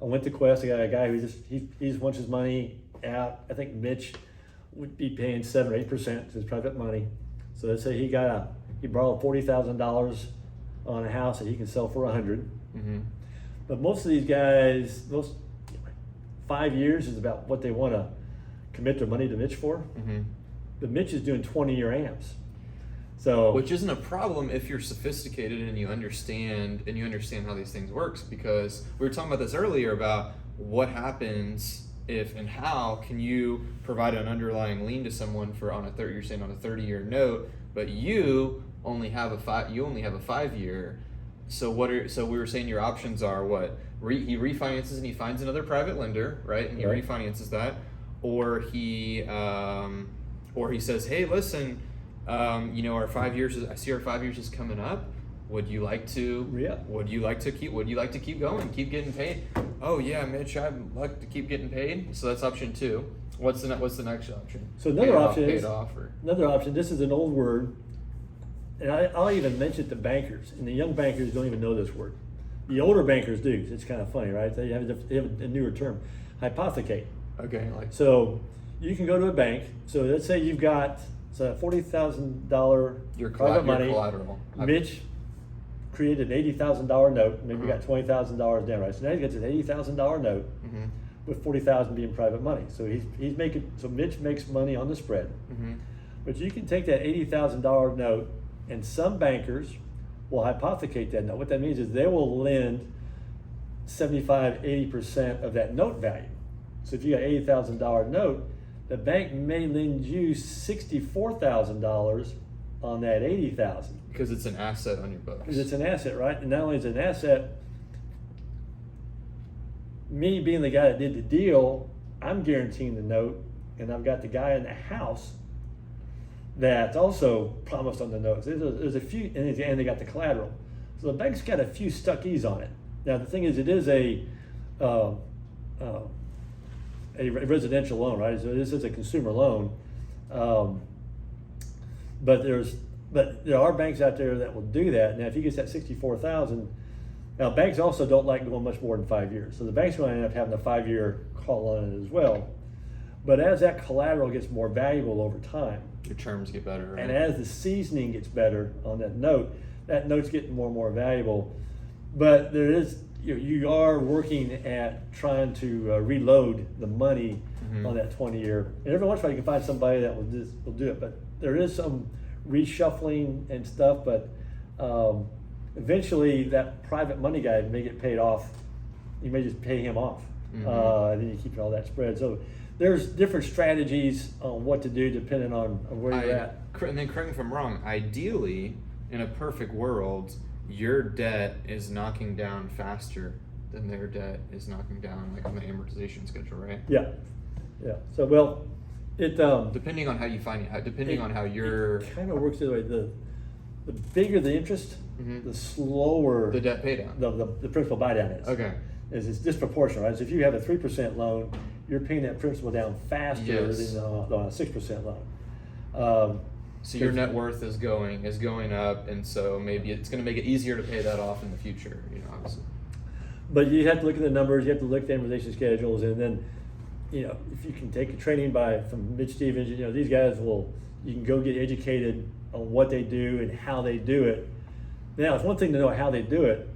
I went to Quest. I got a guy who he just wants his money out. I think Mitch would be paying 7 or 8% his private money. So let's say he borrowed $40,000 on a house that he can sell for $100. Mm-hmm. But most of these guys, 5 years is about what they want to commit their money to Mitch for. Mm-hmm. But Mitch is doing 20-year AMs. So, which isn't a problem if you're sophisticated and you understand how these things works, because we were talking about this earlier about what happens if and how can you provide an underlying lien to someone you're saying on a 30-year note, but you only have a 5 year. So we were saying your options are what? He refinances and he finds another private lender, right? And he Right. refinances that, or he says, hey, listen, our 5 years I see our 5 years is coming up. Would you like to? Yeah. Would you like to keep going, keep getting paid? Oh yeah, Mitch, I'd like to keep getting paid. So that's option 2. What's the next option? So another option pay is it off, or another option. This is an old word, and I'll even mention it to bankers, and the young bankers don't even know this word. The older bankers do. It's kind of funny, right? They have a newer term, hypothecate. okay, like So you can go to a bank. So let's say you've got $40,000 your private money. collateral. Mamitch created an $80,000 note. Maybe you Uh-huh. got $20,000 down, right? So now he gets an $80,000 note Mm-hmm. with $40,000 being private money. So he's making. So Mitch makes money on the spread. Mm-hmm. But you can take that $80,000 note, and some bankers will hypothecate that note. What that means is they will lend 75-80% of that note value. So if you got an $80,000 note, the bank may lend you $64,000 on that $80,000 Because it's an asset on your books. because it's an asset, right? And not only is it an asset, me being the guy that did the deal, I'm guaranteeing the note, and I've got the guy in the house that's also promised on the notes. There's a few, and they got the collateral. So the bank's got a few stuckies on it. Now the thing is, it is a residential loan, right? So this is a consumer loan, but there are banks out there that will do that. Now if he gets that 64,000, now banks also don't like going much more than 5 years. So the bank's going to end up having a 5-year call on it as well. But as that collateral gets more valuable over time, Your terms get better, right? and as the seasoning gets better on that note's getting more and more valuable. But there is, you are working at trying to reload the money Mhm. on that 20-year. And every once in a while you can find somebody that will do it. But there is some reshuffling and stuff. But eventually that private money guy may get paid off. You may just pay him off, Mhm. and then you keep all that spread. So there's different strategies on what to do depending on where you're at. And then correct me if I'm wrong, ideally, in a perfect world, your debt is knocking down faster than their debt is knocking down, like on the amortization schedule, right? Yeah. So well, it Depending on how you find it, depending on how you're kind of works the way the bigger the interest, Mhm. the slower the debt pay down. the principal buy down is. Okay. It's disproportional, right? So if you have a 3% loan, you're paying that principal down faster Yes. than on a 6% loan. So your net worth is going up, and so maybe it's going to make it easier to pay that off in the future. Obviously. But you have to look at the numbers, you have to look at the amortization schedules, and then, if you can take a training from Mitch Stevens, these guys you can go get educated on what they do and how they do it. Now, it's one thing to know how they do it,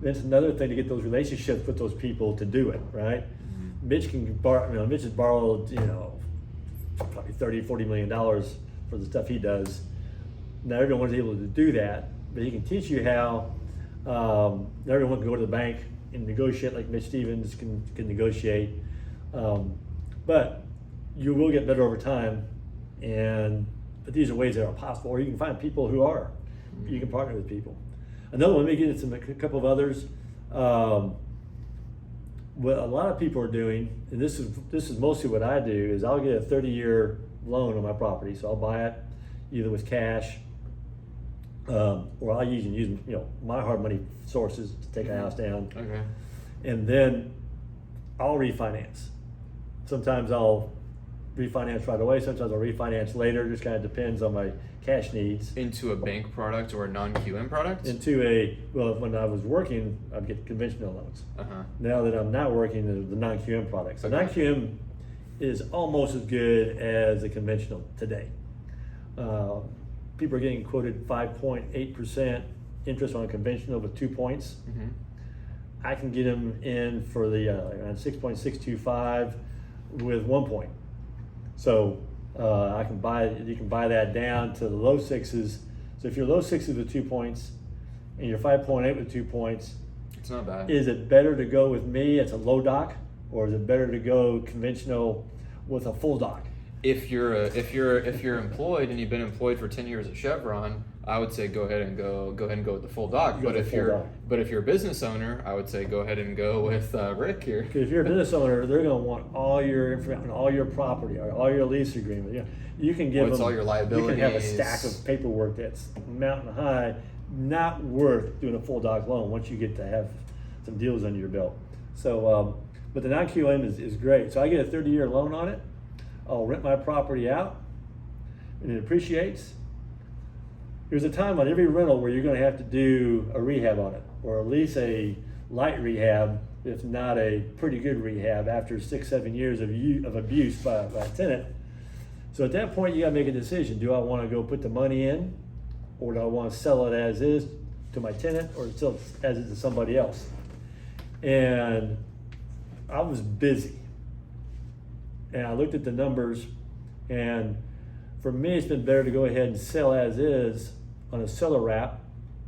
then it's another thing to get those relationships with those people to do it, right? Mm-hmm. Mitch has borrowed, probably $30-40 million for the stuff he does. Not everyone's able to do that, but he can teach you how. Not everyone can go to the bank and negotiate like Mitch Stevens can negotiate, but you will get better over time. But these are ways that are possible, or you can find people who are. You can partner with people. Another one, let me get into a couple of others. What a lot of people are doing, and this is mostly what I do, is I'll get a 30-year loan on my property. So I'll buy it either with cash, or I'll use my hard money sources to take a house down, Okay. and then I'll refinance. Sometimes I'll refinance right away. Sometimes I'll refinance later. Just kind of depends on my cash needs. Into a bank product or a non-QM product? When I was working, I'd get conventional loans. Uh-huh. Now that I'm not working, the non-QM products. The Okay. non-QM is almost as good as the conventional today. People are getting quoted 5.8% interest on a conventional with 2 points. Mm-hmm. I can get them in for the around 6.625 with 1 point. So you can buy that down to the low sixes. So if you're low sixes with 2 points and you're 5.8 with 2 points, It's not bad. is it better to go with me as a low doc, or is it better to go conventional with a full doc? If you're employed and you've been employed for 10 years at Chevron, I would say go ahead and go with the full doc. Go with the full doc. But if you're a business owner, I would say go ahead and go with Rick here. Because if you're a business owner, they're going to want all your information, all your property, or all your lease agreement. You can give them all your liabilities. You can have a stack of paperwork that's mountain high, not worth doing a full doc loan once you get to have some deals under your belt. So, but the non-QM is great. So I get a 30-year loan on it. I'll rent my property out, and it appreciates. There's a time on every rental where you're going to have to do a rehab on it, or at least a light rehab, if not a pretty good rehab, after 6-7 years of abuse by a tenant. So at that point, you got to make a decision. Do I want to go put the money in, or do I want to sell it as is to my tenant, or sell it as is to somebody else? And I was busy, and I looked at the numbers, and for me, it's been better to go ahead and sell as is on a seller wrap.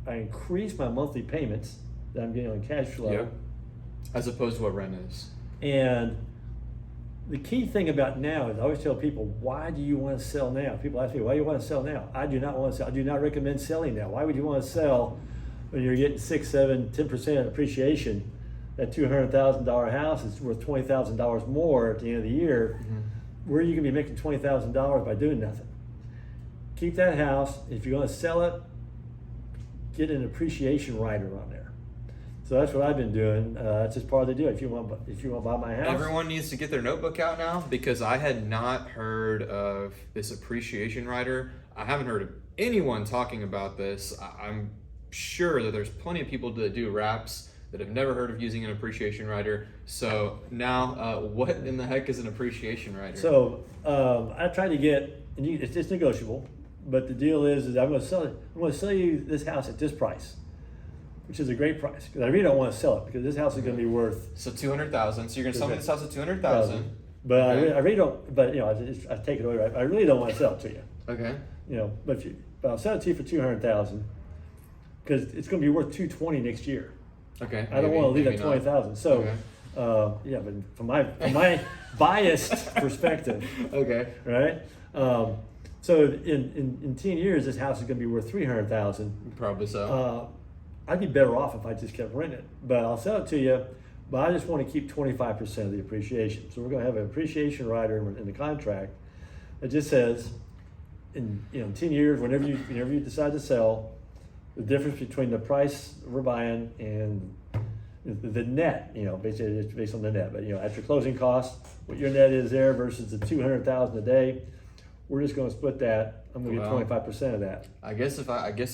I increase my monthly payments that I'm getting on cash flow. Yeah. As opposed to what rent is. And the key thing about now is I always tell people, why do you want to sell now? People ask me, why do you want to sell now? I do not want to sell. I do not recommend selling now. Why would you want to sell when you're getting 6, 7, 10% appreciation? That $200,000 house is worth $20,000 more at the end of the year. Mm-hmm. Where are you going to be making $20,000 by doing nothing? Keep that house. If you're going to sell it, get an appreciation rider on there. So that's what I've been doing. That's just part of the deal. If you want to buy my house, everyone needs to get their notebook out now, because I had not heard of this appreciation rider. I haven't heard of anyone talking about this. I'm sure that there's plenty of people that do wraps that have never heard of using an appreciation rider. So now, what in the heck is an appreciation rider? So I tried to get, and it's negotiable, but the deal is I'm going to sell it. I'm going to sell you this house at this price, which is a great price, because I really don't want to sell it, because this house is going to be worth. So $200,000. So you're going to sell me this house at $200,000. But okay. I really don't. But I take it away. I really don't want to sell it to you. Okay. But I'll sell it to you for $200,000, because it's going to be worth $220,000 next year. Okay. I don't want to leave at $20,000. So, okay. But from my biased perspective. Okay. Right. So in 10 years, this house is going to be worth $300,000. Probably so. I'd be better off if I just kept renting it. But I'll sell it to you. But I just want to keep 25% of the appreciation. So we're going to have an appreciation rider in the contract that just says, in 10 years, whenever you decide to sell, the difference between the price we're buying and the net, basically it's based on the net, but after closing costs, what your net is there versus the $200,000 a day, we're just going to split that. I'm going to get 25% of that. I guess if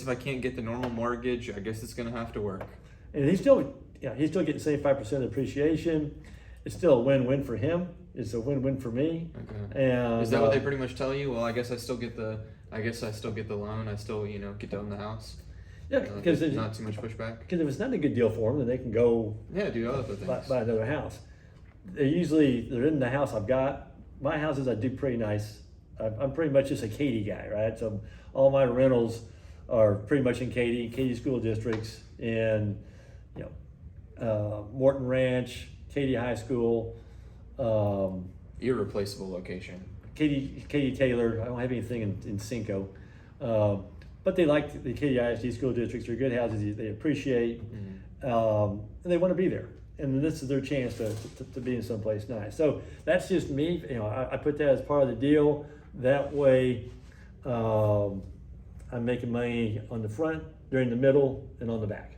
I can't get the normal mortgage, I guess it's going to have to work. And he's still getting 75% appreciation. It's still a win-win for him. It's a win-win for me. Okay. And is that what they pretty much tell you? Well, I guess I still get the loan. I still get to own the house. Yeah, because there's not too much pushback. Because if it's not a good deal for them, then they can go do other things. Buy another house. They're in the house I've got. My houses I do pretty nice. I'm pretty much just a Katy guy, right? So all my rentals are pretty much in Katy school districts, and Morton Ranch, Katy High School. Irreplaceable location. Katy Taylor. I don't have anything in Cinco. But they like the Katy ISD school districts. They're good houses. They appreciate, and they want to be there. And this is their chance to be in someplace nice. So that's just me. I put that as part of the deal. That way, I'm making money on the front, during the middle, and on the back.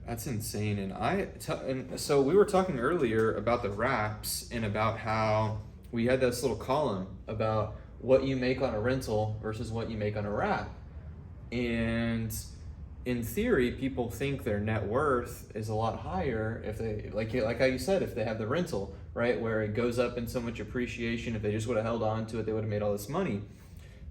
That's insane. And so we were talking earlier about the wraps and about how we had this little column about what you make on a rental versus what you make on a wrap. And in theory, people think their net worth is a lot higher if they, like how you said, if they have the rental, right, where it goes up in so much appreciation. If they just would have held on to it, they would have made all this money.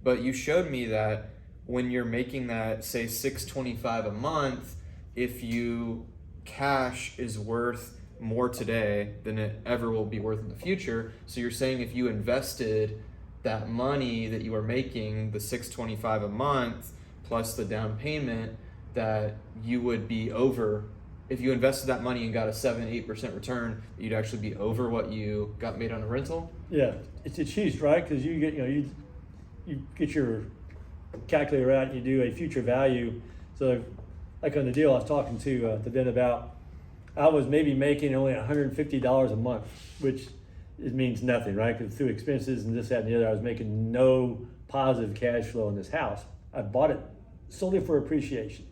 But you showed me that when you're making that, say, $625 a month, if you cash is worth more today than it ever will be worth in the future. So you're saying if you invested that money that you are making, the $625 a month plus the down payment, that you would be over, if you invested that money and got a 7-8% return, you'd actually be over what you got made on a rental? Yeah, it's huge, right? Because you get you get your calculator out and you do a future value. So like on the deal I was talking to Ben about, I was maybe making only $150 a month, which it means nothing, right? Because through expenses and this, that, and the other, I was making no positive cash flow in this house. I bought it solely for appreciation.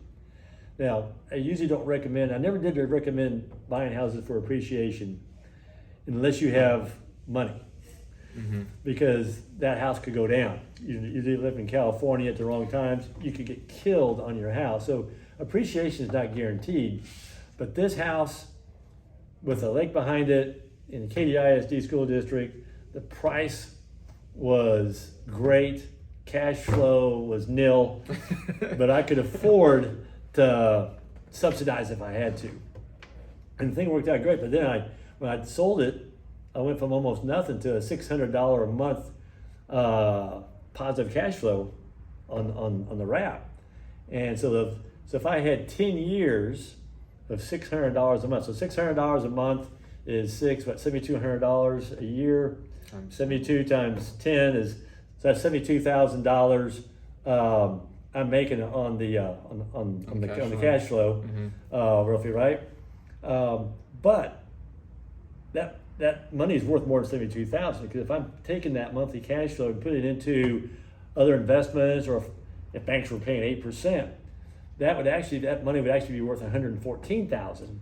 Now, I usually don't recommend, I never did recommend buying houses for appreciation unless you have money. Because that house could go down. You live in California at the wrong times, you could get killed on your house. So appreciation is not guaranteed. But this house with a lake behind it in the Katy ISD school district, the price was great, cash flow was nil, but I could afford to subsidize if I had to. And the thing worked out great, but then when I sold it, I went from almost nothing to a $600 a month positive cash flow on the wrap. And so if I had 10 years of $600 a month, so $600 a month is $7,200 a year. 72 times 10 is, so that's $72,000 I'm making on the cash flow, roughly, right? But that money is worth more than $72,000, because if I'm taking that monthly cash flow and putting it into other investments, or if banks were paying 8%, that money would actually be worth $114,000.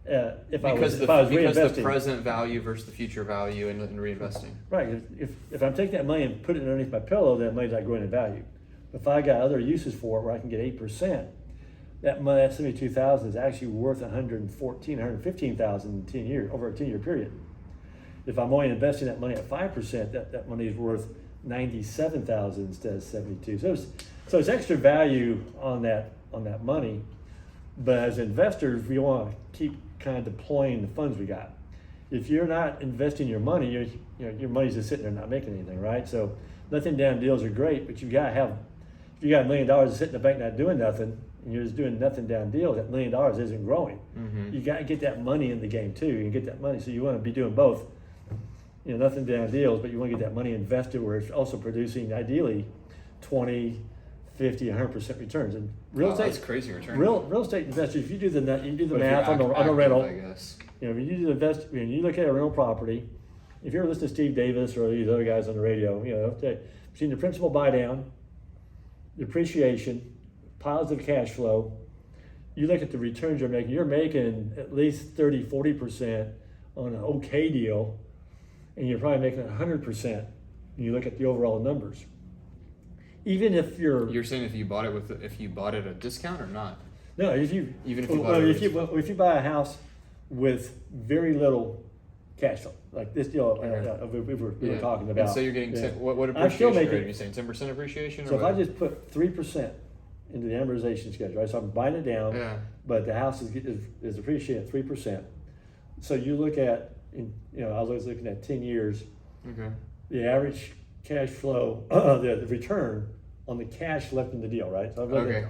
If I was reinvesting. Because the present value versus the future value and reinvesting. Right. If I'm taking that money and putting it underneath my pillow, that money's not growing in value. If I got other uses for it where I can get 8%, that money, that $72,000 is actually worth $115,000 in 10 years, over a 10-year period. If I'm only investing that money at 5%, that money is worth $97,000 instead of $72,000. So it's extra value on that money. But as investors, we want to keep kind of deploying the funds we got. If you're not investing your money, your money's just sitting there not making anything, right? So nothing down deals are great, but you got to have, if you got $1 million to sit in the bank not doing nothing, and you're just doing nothing down deals, that $1 million isn't growing. You got to get that money in the game too. You get that money, so you want to be doing both. Nothing down deals, but you want to get that money invested where it's also producing ideally 20, 50, 100% returns. And real estate, that's crazy return. Real estate investors, if you do the math on a rental, I guess. When you when you look at a rental property, if you're listening to Steve Davis or these other guys on the radio, between the principal buy down, depreciation, positive cash flow, you look at the returns you're making at least 30, 40% on an okay deal, and you're probably making 100% when you look at the overall numbers. Even if you're saying if you bought it at a discount or not? No, if you buy a house with very little cash flow, like this deal we were talking about. And so you're getting what appreciation rate are you saying? 10% appreciation? So if I just put 3% into the amortization schedule, right? So I'm buying it down, but the house is appreciating at 3%. So you look at, I was always looking at 10 years. The average cash flow, the return on the cash left in the deal, right? So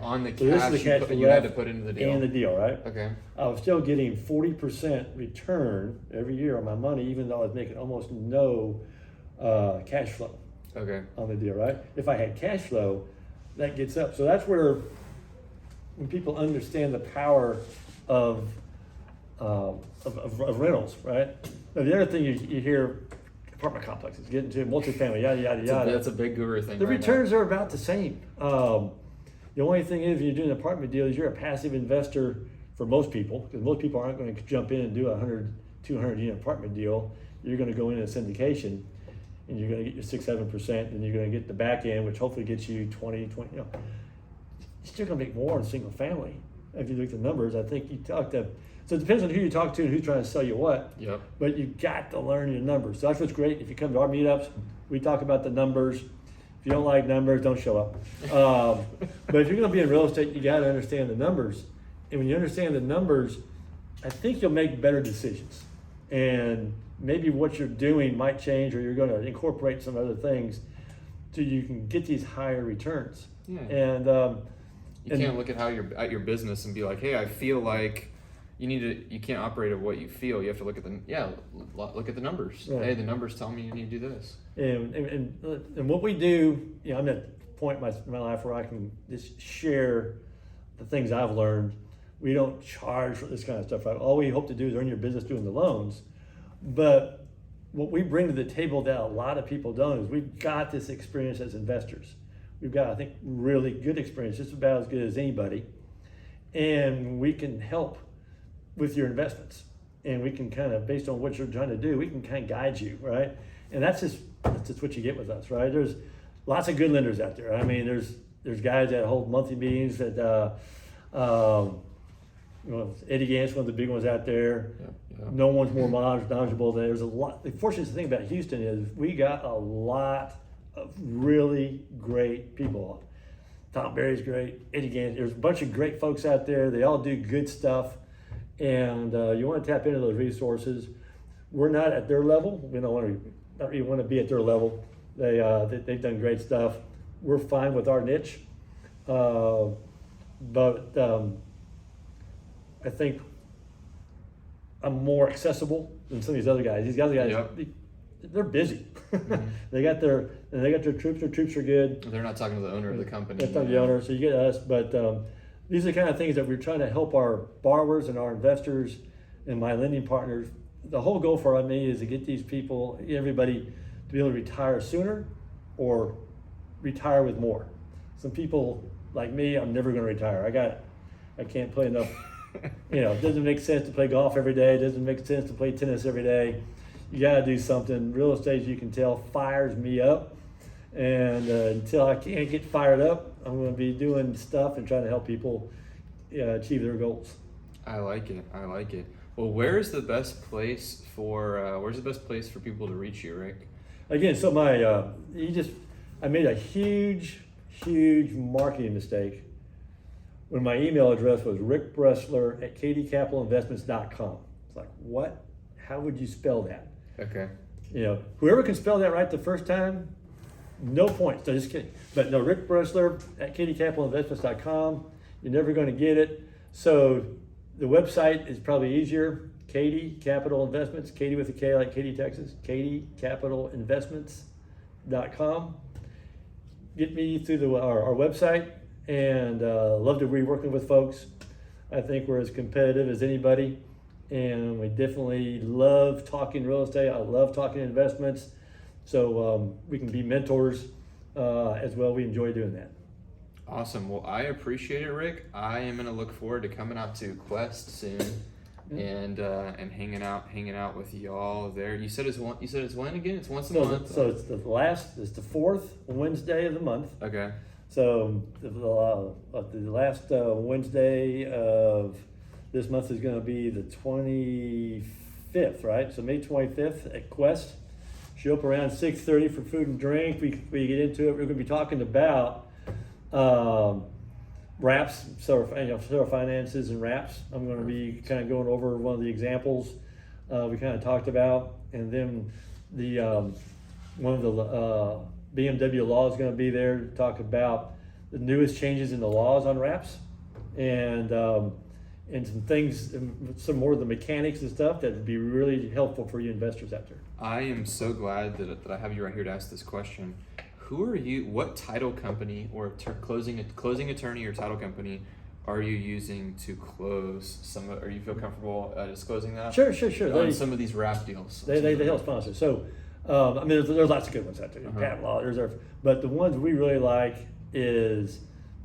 on the so this is the cash you had to put into the deal. And the deal, right? Okay. I was still getting 40% return every year on my money, even though I was making almost no cash flow. On the deal, right? If I had cash flow, that gets up. So that's where, when people understand the power of rentals, right? Now, the other thing you hear, apartment complexes, get into multifamily, yada, yada, yada. That's a big guru thing. The returns are about the same. The only thing is, if you're doing an apartment deal, is you're a passive investor for most people, because most people aren't going to jump in and do a 100, 200 unit apartment deal. You're going to go in a syndication, and you're going to get your 6-7%, and you're going to get the back end, which hopefully gets you 20. You're still going to make more in single family. If you look at the numbers, I think you talk to. So it depends on who you talk to and who's trying to sell you what. But you got to learn your numbers. So that's what's great. If you come to our meetups, we talk about the numbers. If you don't like numbers, don't show up. But if you're going to be in real estate, you got to understand the numbers. And when you understand the numbers, I think you'll make better decisions. And maybe what you're doing might change, or you're going to incorporate some other things so you can get these higher returns. And you can't look at your business and be like, hey, I feel like. You can't operate at what you feel. You have to look at the numbers. Hey, the numbers tell me you need to do this. And what we do, I'm at point in my life where I can just share the things I've learned. We don't charge for this kind of stuff, right? All we hope to do is earn your business doing the loans. But what we bring to the table that a lot of people don't is we've got this experience as investors. We've got, I think, really good experience, just about as good as anybody. And we can help with your investments. And we can kind of, based on what you're trying to do, we can kind of guide you, right? And that's just what you get with us, right? There's lots of good lenders out there. I mean, there's guys that hold monthly meetings that, Eddie Gant's one of the big ones out there. Yeah. No one's more knowledgeable. There's a lot. The fortunate thing about Houston is we got a lot of really great people. Tom Berry's great. Eddie Gant. There's a bunch of great folks out there. They all do good stuff, and you want to tap into those resources. We're not at their level. We not really want to be at their level. They've done great stuff. We're fine with our niche, but I think I'm more accessible than some of these other guys. These other guys, Yep. They're busy. Mm-hmm. They got their troops. Their troops are good. They're not talking to the owner of the company. They're talking to the owner, so you get us. But these are the kind of things that we're trying to help our borrowers and our investors and my lending partners. The whole goal for me is to get these people, everybody, to be able to retire sooner or retire with more. Some people like me, I'm never going to retire. I can't play enough. It doesn't make sense to play golf every day. It doesn't make sense to play tennis every day. You got to do something. Real estate, you can tell, fires me up. And until I can't get fired up, I'm going to be doing stuff and trying to help people achieve their goals. I like it. Well, where's the best place for people to reach you, Rick? Again, so I made a huge marketing mistake when my email address was Rick Bressler at katycapitalinvestments.com. It's like, what? How would you spell that? Okay. Whoever can spell that right the first time, no points. No, just kidding. But no, Rick Bressler at katycapitalinvestments.com. You're never going to get it. So the website is probably easier. Katy Capital Investments, Katy with a K like Katy, Texas, katycapitalinvestments.com. Get me through our website, and love to be working with folks. I think we're as competitive as anybody, and we definitely love talking real estate. I love talking investments, so we can be mentors as well. We enjoy doing that. Awesome. Well, I appreciate it, Rick. I am going to look forward to coming out to Quest soon. And hanging out with y'all there. You said it's when again? It's once a month. So it's the fourth Wednesday of the month. Okay. So the last Wednesday of this month is going to be the 25th, right? So May 25th at Quest. Show up around 6:30 for food and drink. We get into it. We're going to be talking about wraps, seller finances and wraps. I'm going to be kind of going over one of the examples we kind of talked about, and then the one of the BMW law is going to be there to talk about the newest changes in the laws on wraps, and some things, some more of the mechanics and stuff that would be really helpful for you investors out there. I am so glad that I have you right here to ask this question. Who are you? What title company or closing attorney or title company are you using to close some? Or you feel comfortable disclosing that? Sure. On some of these wrap deals. They help sponsor. So, there's lots of good ones out there. Patent law, but the ones we really like is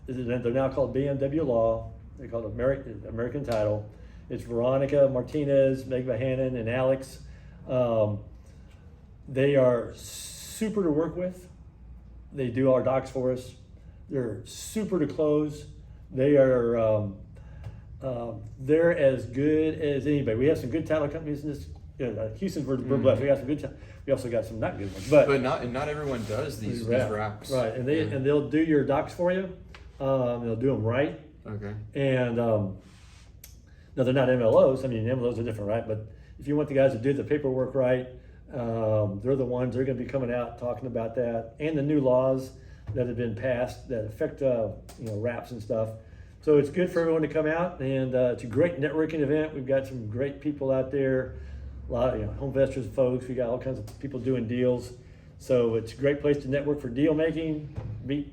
they're now called BMW Law. They're called American Title. It's Veronica Martinez, Meg Bohannon, and Alex. They are super to work with. They do our docs for us. They're super to close. They are they're as good as anybody. We have some good title companies in this. Houston, we're blessed. We got some good. We also got some not good ones, but not everyone does these wraps. Right, and they'll do your docs for you. They'll do them right. Okay. And no, they're not MLOs. I mean, MLOs are different, right? But if you want the guys to do the paperwork right, they're the ones. They're going to be coming out talking about that and the new laws that have been passed that affect wraps and stuff. So it's good for everyone to come out, and it's a great networking event. We've got some great people out there, a lot of home investors folks. We got all kinds of people doing deals. So it's a great place to network for deal making, meet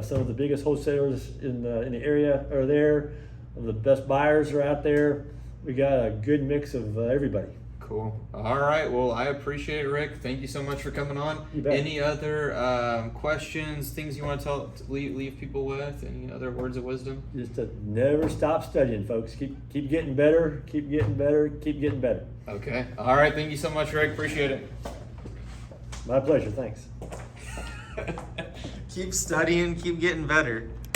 some of the biggest wholesalers in the area are there. Some of the best buyers are out there. We got a good mix of everybody. Cool. All right. Well, I appreciate it, Rick. Thank you so much for coming on. You bet. Any other questions, things you want to leave people with? Any other words of wisdom? Just to never stop studying, folks. Keep getting better. Keep getting better. Keep getting better. Okay. All right. Thank you so much, Rick. Appreciate it. My pleasure. Thanks. Keep studying. Keep getting better.